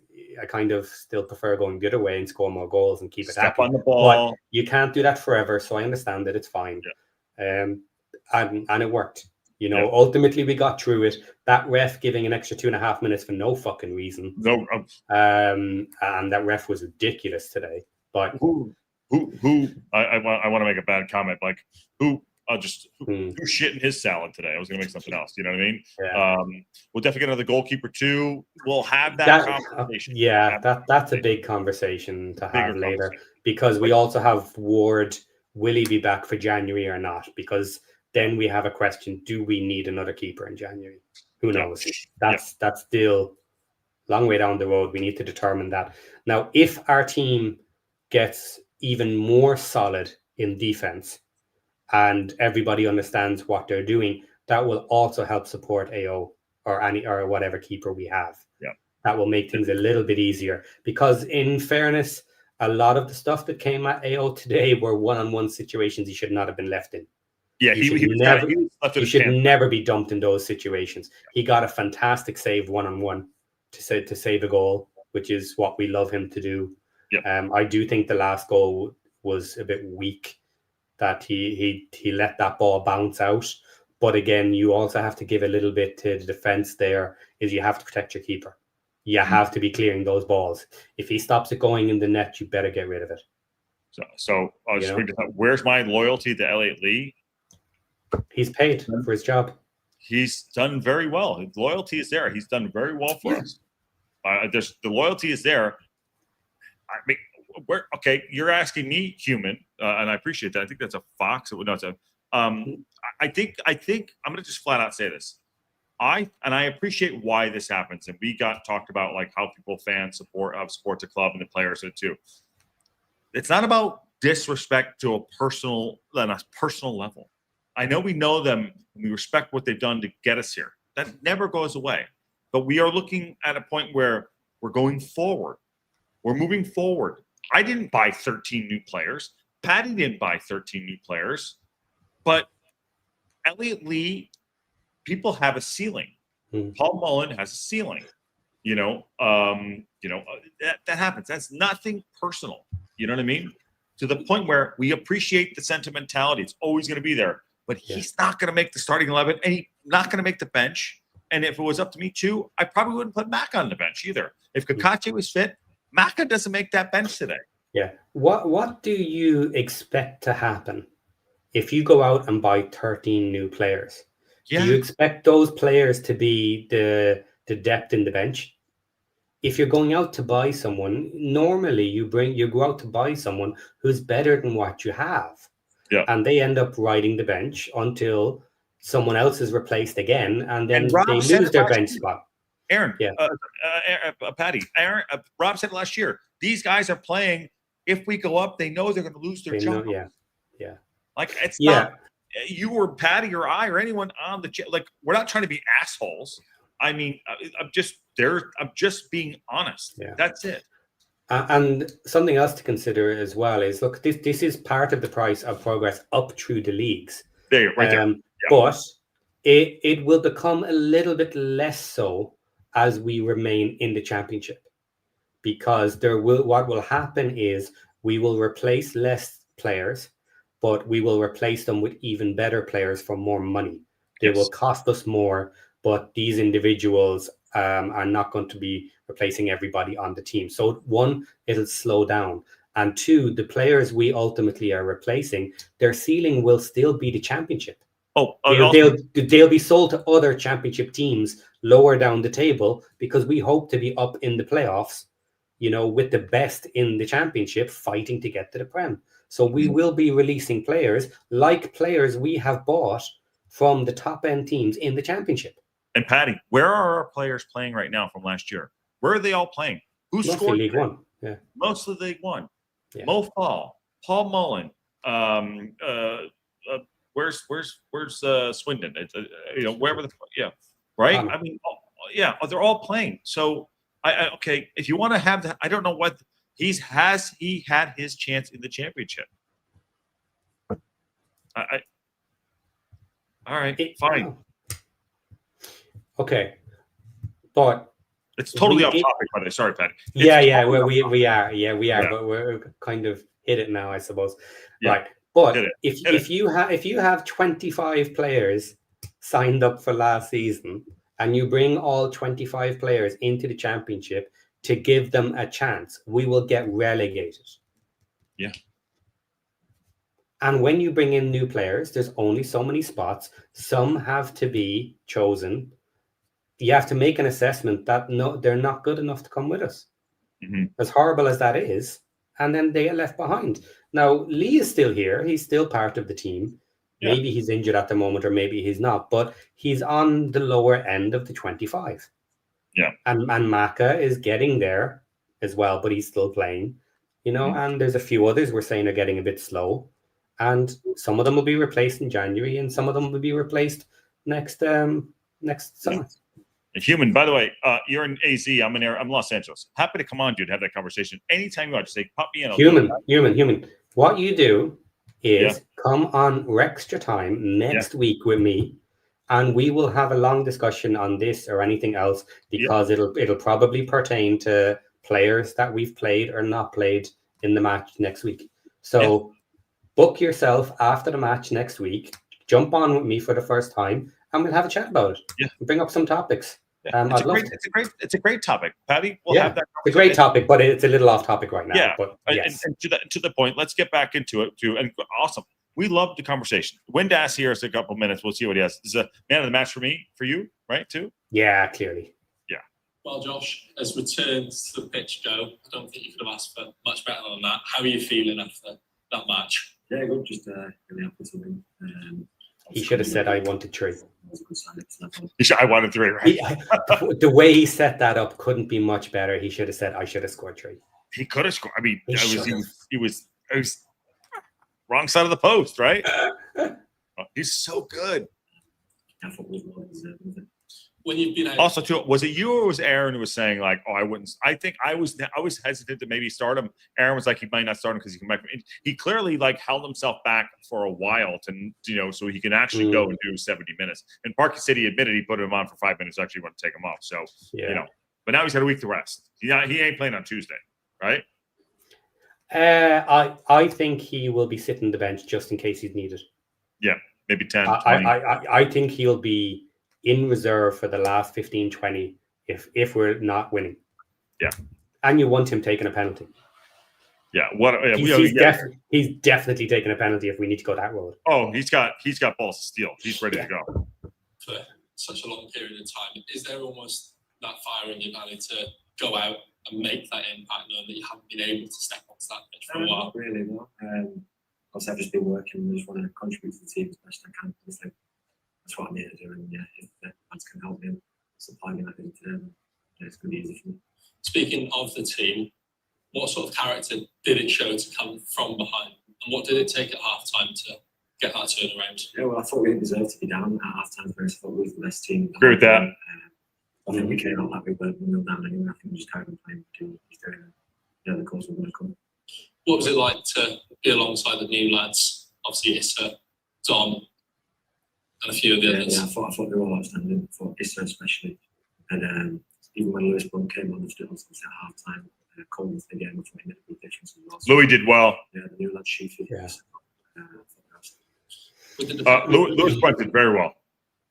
kind of still prefer going the other way and score more goals and keep attacking. On the ball. But you can't do that forever, so I understand that it's fine. And it worked. Ultimately we got through it. That ref giving an extra 2.5 minutes for no fucking reason. No. And that ref was ridiculous today. But who I want to make a bad comment, like who shit in his salad today. I was going to make something else. You know what I mean? Yeah. We'll definitely get another goalkeeper too. We'll have that conversation. That's a big conversation to have later, because we also have Ward. Will he be back for January or not? Because then we have a question: do we need another keeper in January? Who knows? That's still a long way down the road. We need to determine that. Now, if our team gets even more solid in defense and everybody understands what they're doing, that will also help support AO or whatever keeper we have. That will make things a little bit easier, because in fairness, a lot of the stuff that came at AO today were one-on-one situations he should not have been left in. Yeah, he should never be dumped in those situations. He got a fantastic save one-on-one to save a goal, which is what we love him to do. I do think the last goal was a bit weak, that he let that ball bounce out. But again, you also have to give a little bit to the defense there, is you have to protect your keeper. You have to be clearing those balls. If he stops it going in the net, you better get rid of it. So I'll just bring this up. Where's my loyalty to Elliot Lee? He's paid for his job. He's done very well. His loyalty is there. He's done very well for us. The loyalty is there. I mean, you're asking me, human, and I appreciate that. I think that's a fox. No, it's a. I think I'm going to just flat out say this. I appreciate why this happens, and we talked about like how people support the club and the players too. It's not about disrespect to a personal level. I know we know them and we respect what they've done to get us here. That never goes away. But we are looking at a point where we're going forward. We're moving forward. I didn't buy 13 new players. Paddy didn't buy 13 new players. But Elliot Lee, people have a ceiling. Paul Mullen has a ceiling. That happens. That's nothing personal. You know what I mean? To the point where we appreciate the sentimentality. It's always going to be there. But he's not going to make the starting 11, and he's not going to make the bench. And if it was up to me too, I probably wouldn't put Maka on the bench either. If Kakache was fit, Maka doesn't make that bench today. Yeah. What do you expect to happen if you go out and buy 13 new players? Yeah. Do you expect those players to be the depth in the bench? If you're going out to buy someone, normally you go out to buy someone who's better than what you have. Yeah. And they end up riding the bench until someone else is replaced again, and then they lose their bench spot. Aaron, Paddy, Rob said last year, these guys are playing. If we go up, they know they're going to lose their job. Yeah. Like it's not you or Paddy or I or anyone on the like. We're not trying to be assholes. I mean, I'm just being honest. Yeah. That's it. And something else to consider as well is, look, this is part of the price of progress up through the leagues. There, right there. But it will become a little bit less so as we remain in the championship, because what will happen is we will replace less players, but we will replace them with even better players for more money. They will cost us more, but these individuals are not going to be replacing everybody on the team. So one, it'll slow down. And two, the players we ultimately are replacing, their ceiling will still be the championship. They'll be sold to other championship teams lower down the table, because we hope to be up in the playoffs, with the best in the championship fighting to get to the Prem. So we will be releasing players like players we have bought from the top end teams in the championship. And Paddy, where are our players playing right now from last year? Where are they all playing? Who scored? League One. Yeah. Mostly League One. Yeah. Mo Fall, Paul Mullen. Where's Swindon? It's, wherever right. I mean, they're all playing. So okay, if you want to have that, I don't know what he had his chance in the championship. All right, fine. Okay, but it's totally off topic, by the way. Sorry, Patty. We are, but we're kind of hit it now, I suppose. Yeah. Right, but if you have 25 players signed up for last season, and you bring all 25 players into the championship to give them a chance, we will get relegated. Yeah. And when you bring in new players, there's only so many spots. Some have to be chosen. You have to make an assessment that they're not good enough to come with us. Mm-hmm. As horrible as that is, and then they get left behind. Now, Lee is still here. He's still part of the team. Yeah. Maybe he's injured at the moment, or maybe he's not, but he's on the lower end of the 25. Yeah. And Maka is getting there as well, but he's still playing, and there's a few others we're saying are getting a bit slow. And some of them will be replaced in January, and some of them will be replaced next summer. Yeah. Human, by the way, you're in AZ. I'm in Los Angeles. Happy to come on, dude, have that conversation anytime you want. Just say, pop me in. Human. What you do is come on Extra Time next week with me, and we will have a long discussion on this or anything else, because it'll probably pertain to players that we've played or not played in the match next week. So book yourself after the match next week. Jump on with me for the first time, and we'll have a chat about it. Yeah, bring up some topics. It's a great topic, Patty. We'll have that. It's a great topic, but it's a little off topic right now. Yeah, but and to the point, let's get back into it too. And awesome, we love the conversation. Windass here is a couple minutes. We'll see what he has. This is a man of the match for you, right? Too. Yeah, clearly. Yeah. Well, Josh, as returns to the pitch go, I don't think you could have asked for much better than that. How are you feeling after that match? Yeah, good. Just really happy to win. He should have said, "I wanted 3." I wanted 3, right? The way he set that up couldn't be much better. He should have said, "I should have scored 3." He could have scored. I mean, He was wrong side of the post, right? He's so good. When you've been also too, was it you or was Aaron who was saying like, "Oh, I wouldn't"? I think I was hesitant to maybe start him. Aaron was like, he might not start him because he can. He clearly like held himself back for a while to so he can actually go and do 70 minutes. And Parky City admitted he put him on for 5 minutes. Actually, want to take him off. So but now he's had a week to rest. He ain't playing on Tuesday, right? I think he will be sitting the bench just in case he's needed. Yeah, maybe 10, 20. I think he'll be in reserve for the last 15, 20 if we're not winning. Yeah. And you want him taking a penalty. Yeah. He's definitely taking a penalty if we need to go that road. Oh, he's got balls to steal. He's ready to go. For such a long period of time, is there almost that fire in your belly to go out and make that impact, knowing that you haven't been able to step onto that pitch for a while? Not really, no. I've just been working and just want to contribute to the team as best I can. That's what I'm here to do, and if the fans can help me and supply me, I think it's going to be easy for me. Speaking of the team, what sort of character did it show to come from behind, and what did it take at half time to get that turnaround? Yeah, well, I thought we didn't deserve to be down at half time first. I thought we were the best team. Agree with that. I think we came out like we were 0 down anyway. I think we just carried on playing, doing the goals were going to come. What was it like to be alongside the new lads? Obviously, Issa, Dom, and a few of the others. Yeah, I thought they were all outstanding. I thought Issa especially. And even when Lewis Bond came on after at half time, Coleman's again, I thought he made a big difference as well. Louis did well. Yeah, the new lad, Sheafy. Yeah. Lewis Bond did very well.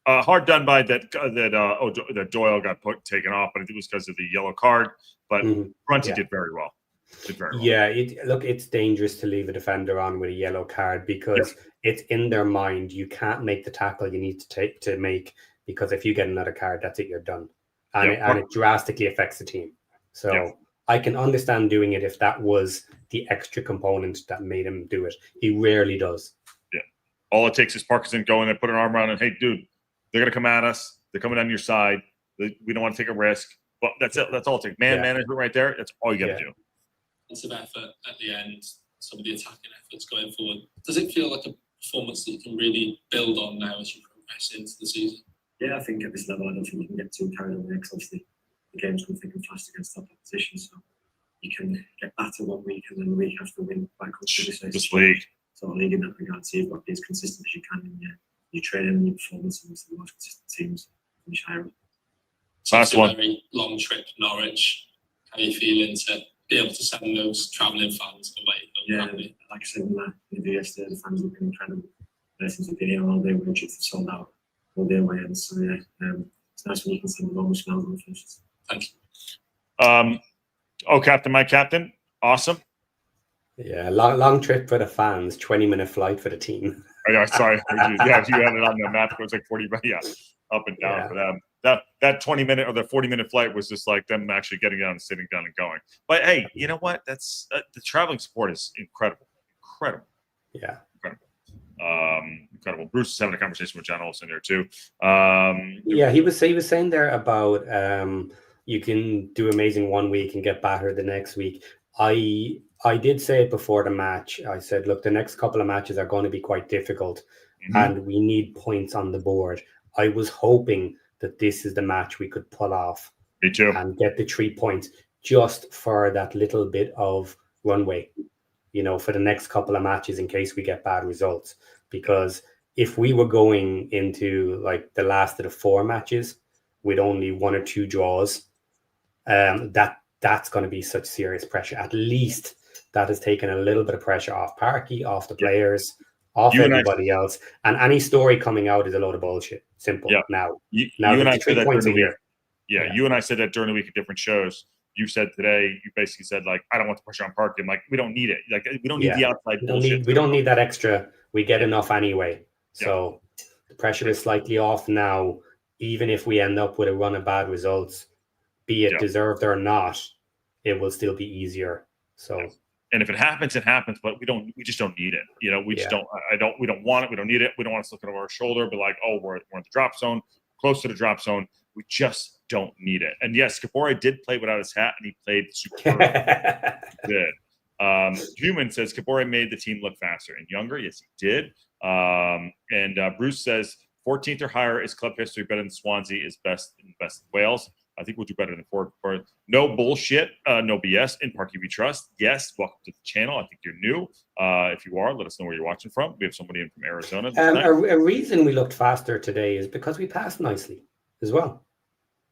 Hard done by that Doyle got taken off, but I think it was because of the yellow card. But Brunty did very well. Yeah, it's dangerous to leave a defender on with a yellow card because it's in their mind. You can't make the tackle you need to make because if you get another card, that's it, you're done. And it drastically affects the team. So I can understand doing it if that was the extra component that made him do it. He rarely does. Yeah. All it takes is Parkinson going and put an arm around him. Hey, dude, they're going to come at us. They're coming on your side. We don't want to take a risk. But that's it. That's all it takes. Management right there. That's all you got to do. Of effort at the end, some of the attacking efforts going forward. Does it feel like a performance that you can really build on now as you progress into the season? Yeah, I think at this level, I don't think you can get too carried away because obviously the game's going thick and fast against top opposition, so you can get battered 1 week and then the week after win quite comfortably. This league. So a league in that regard, so you've got to be as consistent as you can in your training and your performance, and the most consistent teams finish higher. Last one. Very long trip, Norwich. How are you feeling to be able to send those travelling fans away? Yeah, like I said in the video yesterday, the fans have been incredible. Since we've been here all day, we're just sold out all day away, and so it's nice when you can see the long smiles on the faces. Thank you. Captain, my captain, awesome. Yeah, long trip for the fans, 20-minute flight for the team. Oh, yeah, sorry. Yeah, you had it on the map. It was like 40, but up and down for them. That 20-minute or the 40-minute flight was just like them actually getting down and sitting down and going. But hey, you know what? That's the traveling support is incredible. Yeah. Incredible. Bruce is having a conversation with John Olsen there too. He was saying there about you can do amazing 1 week and get battered the next week. I did say it before the match. I said, look, the next couple of matches are going to be quite difficult and we need points on the board. I was hoping that this is the match we could pull off. Me too. And get the 3 points just for that little bit of runway, for the next couple of matches in case we get bad results. Because if we were going into like the last of the 4 matches with only 1 or 2 draws, that's going to be such serious pressure. At least that has taken a little bit of pressure off Parky, off the players, off everybody else. And any story coming out is a load of bullshit. Simple. Now, you and I said that during the week. Yeah, you and I said that during the week at different shows. You said today, you basically said, like, I don't want the pressure on Parky. I'm like, we don't need it. Like, we don't need the outside bullshit. We don't need that extra. We get enough anyway. So the pressure is slightly off now. Even if we end up with a run of bad results, be it deserved or not, it will still be easier. So And if it happens, it happens. But we just don't need it. You know, we just don't. We don't want it. We don't need it. We don't want us looking over our shoulder, but like, oh, we're in the drop zone, close to the drop zone. We just don't need it. And yes, Kabore did play without his hat, and he played superb. He did. Human says Kabore made the team look faster and younger. Yes, he did. And Bruce says 14th or higher is club history. Better than Swansea is best in Wales. I think we'll do better than four. No bullshit, no BS. In Parky we trust. Yes, welcome to the channel. I think you're new. If you are, let us know where you're watching from. We have somebody in from Arizona. A reason we looked faster today is because we passed nicely as well.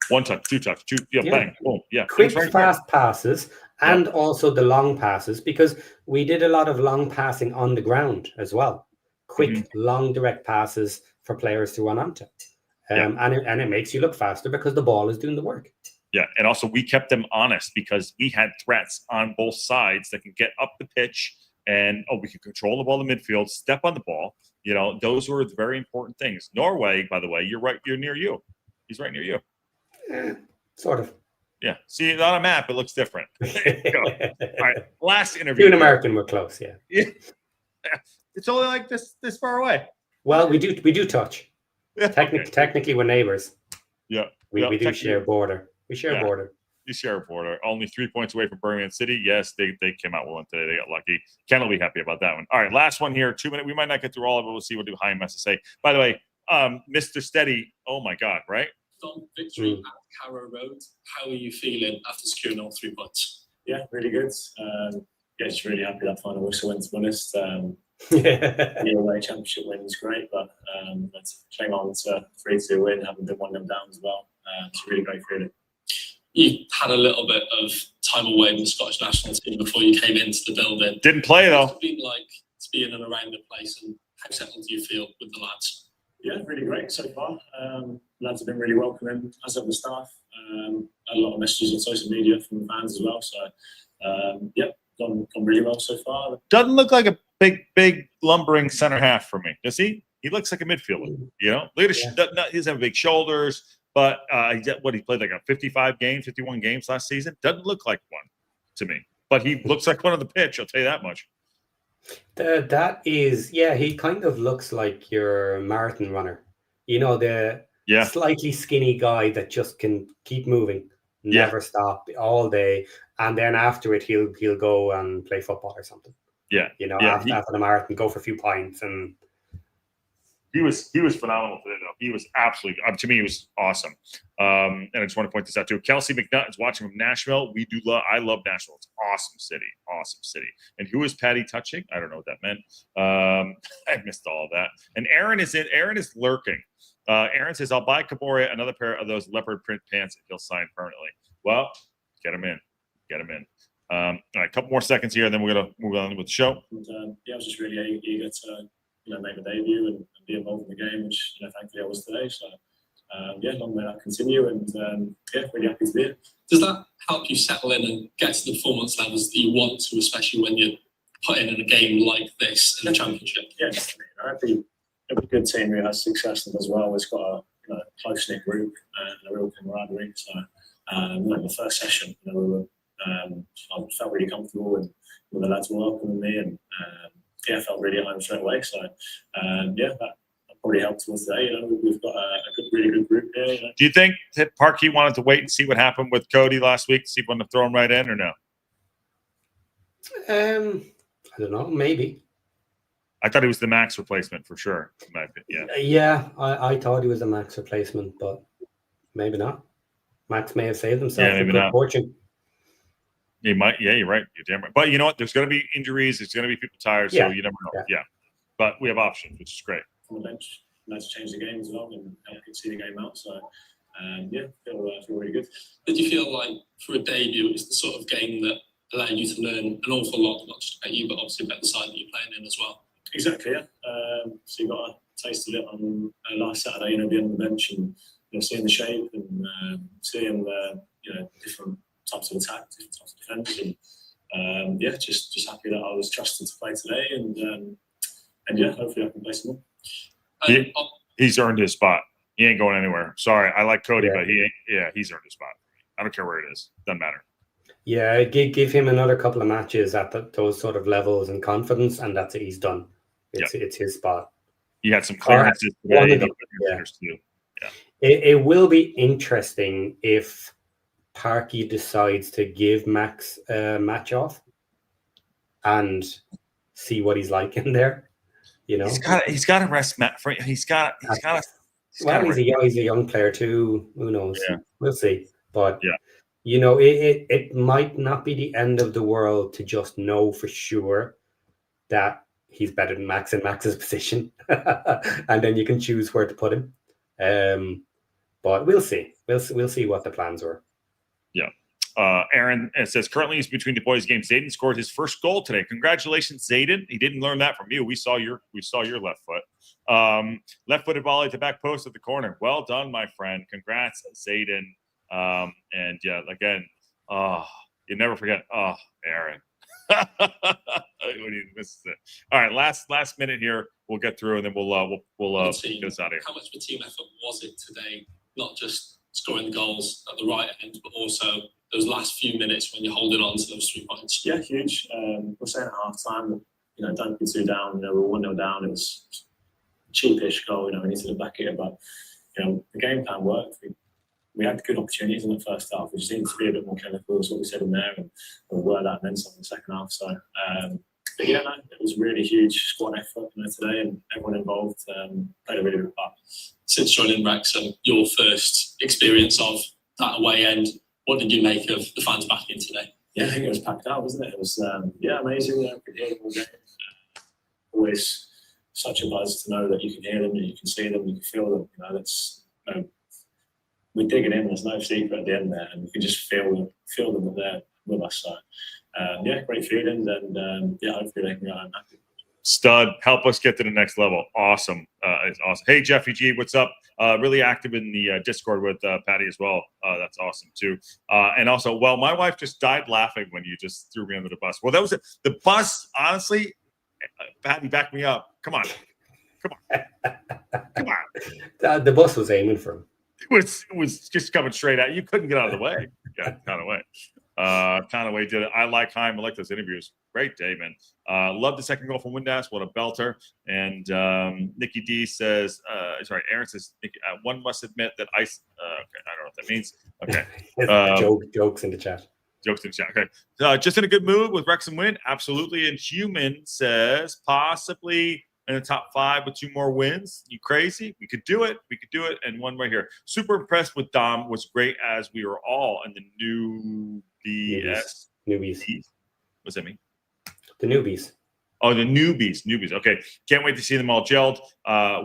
One touch, two touch, bang, boom, Quick, fast passes, and also the long passes, because we did a lot of long passing on the ground as well. Quick, long, direct passes for players to run onto. And it makes you look faster because the ball is doing the work. Yeah, and also we kept them honest because we had threats on both sides that can get up the pitch and, we can control the ball in midfield, step on the ball. You know, those were the very important things. Norway, by the way, you're right. You're near you. He's right near you. Sort of. Yeah. See, on a map, it looks different. All right. Last interview. You and American were close, yeah. It's only like this far away. Well, we do touch. Yeah, Technically, we're neighbors. Yeah. We do share a border. We share a border. You share a border. Only 3 points away from Birmingham City. Yes, they came out well today. They got lucky. Ken will be happy about that one. All right, last one here. 2 minutes. We might not get through all of it. We'll see what Chaim has to say. By the way, Mr. Steady. Oh my God, right? Victory at Carrow Road. How are you feeling after securing all 3 points? Yeah, really good. Just really happy that final whistle went, to be honest. The away championship win was great, but let's cling on to 3-2 win, having been 1-0 down as well. It's a really great feeling. You had a little bit of time away with the Scottish national team before you came into the building. Didn't play though. What's it been like to be in and around the place, and how settled do you feel with the lads? Yeah, really great so far. Lads have been really welcoming, as have the staff. Had a lot of messages on social media from the fans as well. So, gone really well so far. Doesn't look like a big lumbering center half for me, does he? He looks like a midfielder. You know, look at he doesn't have big shoulders, but he played like 51 games last season. Doesn't look like one to me, but he looks like one on the pitch. I'll tell you that much. He kind of looks like your marathon runner. You know, the slightly skinny guy that just can keep moving, never stop all day, and then after it he'll go and play football or something. Yeah, you know, after the marathon, go for a few pints. And he was phenomenal today, though. He was absolutely, to me, he was awesome. And I just want to point this out too. Kelsey McNutt is watching from Nashville. I love Nashville. It's awesome city. And who is Patty touching? I don't know what that meant. I missed all of that. And Aaron is lurking. Aaron says, "I'll buy Kabore another pair of those leopard print pants if he'll sign permanently." Well, get him in. All right, a couple more seconds here, and then we're gonna move on with the show. And, I was just really eager to make a debut and be involved in the game, which thankfully I was today. So long may that continue, and really happy to be here. Does that help you settle in and get to the performance levels that you want to, especially when you're put in a game like this in the championship? Yeah, definitely. Every good team who has success and does well has got a close knit group and a real camaraderie. So in the first session, we were. I felt really comfortable, and the lads were welcoming me, and I felt really at home straight away. So that probably helped towards today. We've got a really good group here. Do you think that Parky wanted to wait and see what happened with Cody last week, see if he wanted to throw him right in, or no? I don't know. Maybe. I thought he was the Max replacement for sure. I thought he was a Max replacement, but maybe not. Max may have saved himself. Yeah, maybe not. Fortune. He might. Yeah, you're right. You're damn right. But you know what? There's going to be injuries. There's going to be people tired. So you never know. Yeah. But we have options, which is great. On the bench, nice to change the game as well, and I could see the game out. So feel really good. Did you feel like for a debut, it's the sort of game that allowed you to learn an awful lot, not just about you, but obviously about the side that you're playing in as well? Exactly. Yeah. So you got a taste of it on last Saturday. Being on the bench and seeing the shape and seeing the different types of attack, different types of defence, and just happy that I was trusted to play today, and hopefully I can play some more. He's earned his spot. He ain't going anywhere. Sorry, I like Cody, but he's earned his spot. I don't care where it is. Doesn't matter. Yeah, give him another couple of matches at those sort of levels and confidence, and that's it. He's done. It's his spot. He had some clearances today. Too. Yeah. It will be interesting if Parky decides to give Max a match off and see what he's like in there. You know, he's got to rest Matt. He's got he's a young player too. Who knows? Yeah. We'll see. But yeah, you know, it might not be the end of the world to just know for sure that he's better than Max in Max's position, and then you can choose where to put him. But we'll see. We'll see what the plans were. Yeah. Aaron says currently he's between the boys' games. Zayden scored his first goal today. Congratulations, Zayden. He didn't learn that from you. We saw your left foot. Left-footed volley to back post at the corner. Well done, my friend. Congrats, Zayden. And yeah, again, you never forget. Aaron. When he misses it. All right, last minute here. We'll get through and then we'll get us out of here. How much of a team effort was it today? Not just scoring the goals at the right end, but also those last few minutes when you're holding on to those 3 points. Yeah, huge. We're saying at half time, don't be too down. We're 1-0 down. It was cheapish goal. We needed to back it, but the game plan worked. We had good opportunities in the first half. We just needed to be a bit more chemical, is what we said in there, and we worked that and then some in the second half. So, but yeah, no, it was really huge squad effort today, and everyone involved played a really good part. Since joining Wrexham, your first experience of that away end, what did you make of the fans back in today? Yeah, I think it was packed out, wasn't it? It was amazing. Could hear them all game. Always such a buzz to know that you can hear them, and you can see them, you can feel them. That's we're digging in. There's no secret at the end there, and you can just feel them that they're with us. So great feelings, and hopefully they can go home happy. Stud, help us get to the next level. Awesome. It's awesome. Hey, Jeffy G, what's up? Really active in the Discord with Patty as well. That's awesome too. And also, my wife just died laughing when you just threw me under the bus. Well, that was the bus. Honestly, Patty, back me up. Come on. The bus was aiming for him. It was just coming straight at you. Couldn't get out of the way. Yeah, Conaway did it. I like Heim. I like those interviews. Great day, man. Love the second goal from Windass. What a belter. And Nikki D says, Aaron says, one must admit that ice. Okay, I don't know what that means. Okay. Jokes in the chat. Jokes in the chat. Okay. Just in a good mood with Wrexham win. Absolutely. And Human says, possibly in the top 5 with 2 more wins. You crazy? We could do it. And one right here. Super impressed with Dom. Was great as we were all in the new Newbies. What's that mean? The newbies. Oh, the newbies. Okay. Can't wait to see them all gelled.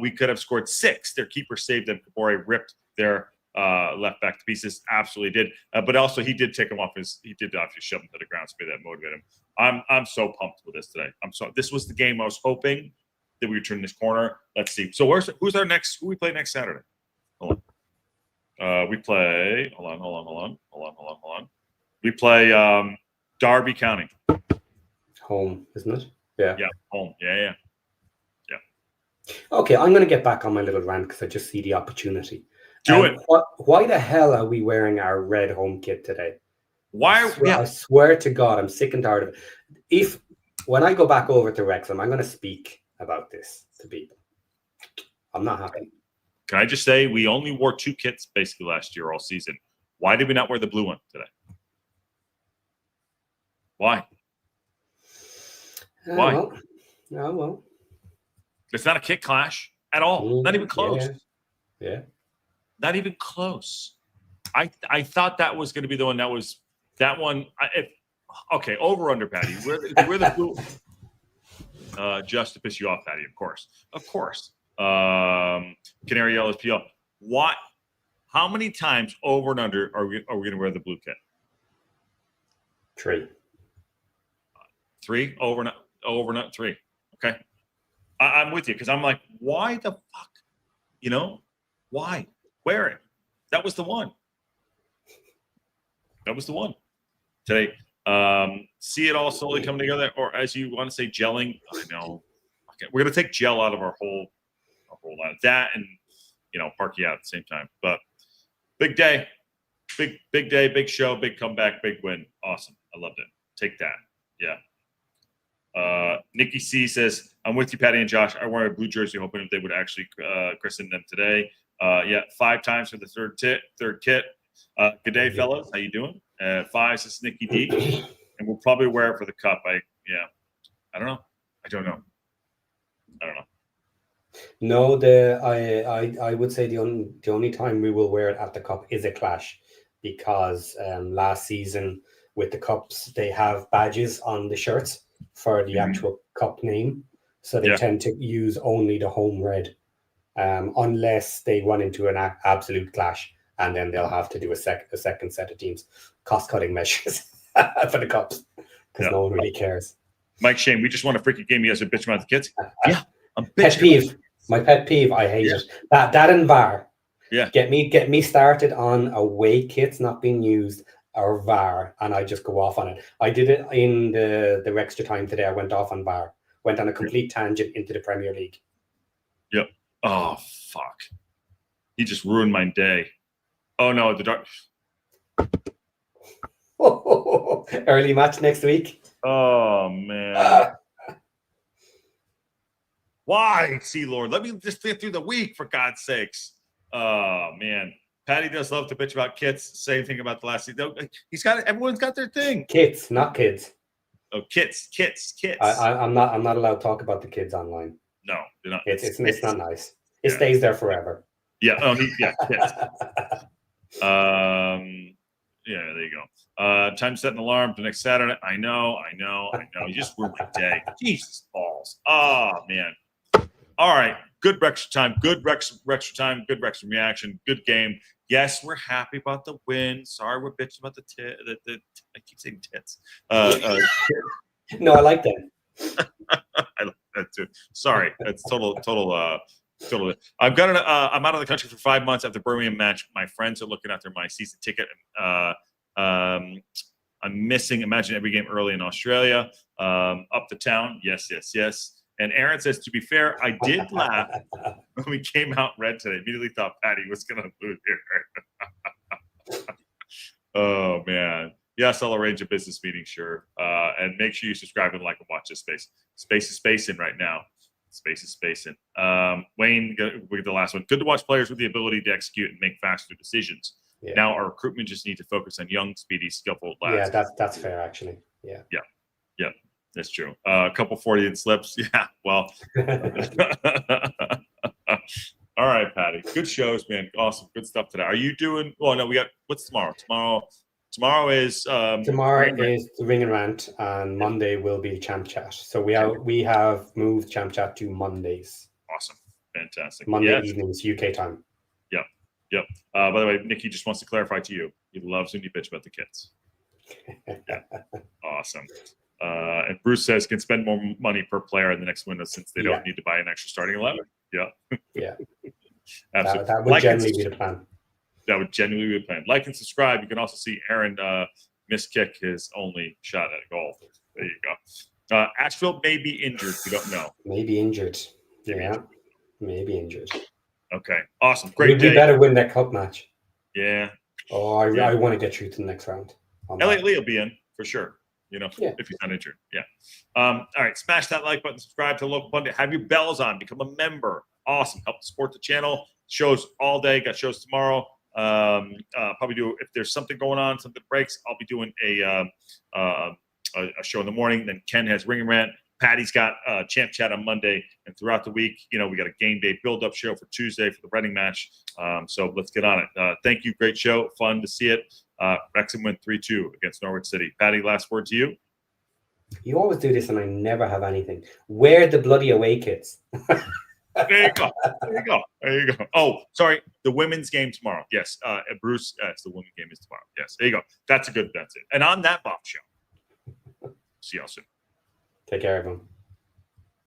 We could have scored 6. Their keeper saved them. Kabore ripped their left back to pieces. Absolutely did. But also he did take him off he did obviously shove him to the ground, so maybe that motivated him. I'm so pumped with this today. This was the game I was hoping that we would turn this corner. Let's see. So who we play next Saturday? Hold on. We play hold on. We play Derby County. Home, isn't it? Yeah. Yeah, home. Yeah. Okay, I'm going to get back on my little rant because I just see the opportunity. Do it. Why the hell are we wearing our red home kit today? I swear to God, I'm sick and tired of it. When I go back over to Wrexham, I'm going to speak about this to people. I'm not happy. Can I just say we only wore 2 kits basically last year all season. Why did we not wear the blue one today? Why? Why? Well. It's not a kit clash at all. Not even close. Yeah. Not even close. I thought that was going to be the one that one. Okay, over under, Patty. We're the blue. Just to piss you off, Patty. Of course. Canary Yellow PL. What? How many times over and under are we going to wear the blue kit? 3. 3 over and 3. Okay. I'm with you because I'm like, why the fuck? Why? Wear it. That was the one. Today. See it all slowly come together, or as you want to say, gelling. I know. Okay. We're going to take gel out of our whole line. That and Parky out at the same time. But big day. big day, big show, big comeback, big win. Awesome. I loved it. Take that. Yeah. Nikki C says, I'm with you, Patty and Josh. I wear a blue jersey, hoping if they would actually christen them today. Yeah, 5 times for the third kit. Good day, fellas. How you doing? 5 says Nikki D. And we'll probably wear it for the cup. I don't know. I don't know. No, I would say the only time we will wear it at the cup is a clash, because last season with the cups they have badges on the shirts for the actual cup name, so they tend to use only the home red, unless they run into an absolute clash, and then they'll have to do a second set of teams, cost cutting measures for the cups, because no one really cares. Mike Shane, we just want a freaking game. You guys are bitching about the kids. Yeah, I'm bitching. Pet peeve. My pet peeve. I hate it. That and VAR. Yeah. Get me started on away kits not being used or VAR, and I just go off on it. I did it in the extra time today. I went off on VAR. Went on a complete tangent into the Premier League. Yep. Oh fuck. He just ruined my day. Oh no, the dark. Early match next week. Oh man. Why, Sea Lord? Let me just get through the week, for God's sakes. Oh man. Patty does love to bitch about kits. Same thing about the last season. Everyone's got their thing. Kits, not kids. Oh, kits. I'm not allowed to talk about the kids online. No, you're not. It's not nice. It stays there forever. Yeah. Oh, kits. Yeah, there you go. Time to set an alarm for next Saturday. I know. You just ruined my day. Jesus balls. Oh man. All right. Good Wrexham time. Good Wrexham time. Good Wrexham reaction. Good game. Yes, we're happy about the win. Sorry, we're bitching about the I keep saying tits. No, I like that. I like that too. Sorry, that's total. I'm out of the country for 5 months after the Birmingham match. My friends are looking after my season ticket. I'm missing. Imagine every game early in Australia. Up the town. Yes. And Aaron says, to be fair, I did laugh when we came out red today. Immediately thought Patty was going to lose here. Oh, man. Yes, I'll arrange a business meeting, sure. And make sure you subscribe and like and watch this space. Space is spacing right now. Space is spacing. Wayne, with the last one. Good to watch players with the ability to execute and make faster decisions. Yeah. Now our recruitment just need to focus on young, speedy, skillful lads. Yeah, that's fair, actually. Yeah. That's true. A couple 40 slips. Yeah. Well. All right, Patty. Good shows, man. Awesome. Good stuff today. Are you doing? Well, no. We got. What's tomorrow? Tomorrow is. Tomorrow is the Ring and Rant, and Monday will be Champ Chat. So we have moved Champ Chat to Mondays. Awesome. Fantastic. Monday evenings, UK time. Yep. By the way, Nikki just wants to clarify to you. He loves when you bitch about the kids. Yeah. Awesome. And Bruce says can spend more money per player in the next window since they don't need to buy an extra starting 11. Yeah. Absolutely. That would generally be the plan. That would genuinely be the plan. Like and subscribe. You can also see Aaron miskick his only shot at a goal. There you go. Asheville may be injured. We don't know. Maybe injured. Maybe injured. Okay. Awesome. Great day. We better win that cup match. Yeah. Oh, I want to get through to the next round. Elliot Lee will be in for sure. If he's not injured. Yeah. All right. Smash that like button. Subscribe to the local pundit. Have your bells on. Become a member. Awesome. Help support the channel. Shows all day. Got shows tomorrow. Probably do if there's something going on, something breaks. I'll be doing a show in the morning. Then Ken has Ring and Rant. Patty's got Champ Chat on Monday, and throughout the week, we got a game day build-up show for Tuesday for the Reading match. So let's get on it. Thank you, great show, fun to see it. Wrexham went 3-2 against Norwich City. Patty, last word to you. You always do this, and I never have anything. Wear the bloody away kits. There you go. Oh, sorry, the women's game tomorrow. Yes, Bruce. The women's game is tomorrow. Yes, there you go. That's it. And on that bombshell, see y'all soon. Take care, everyone.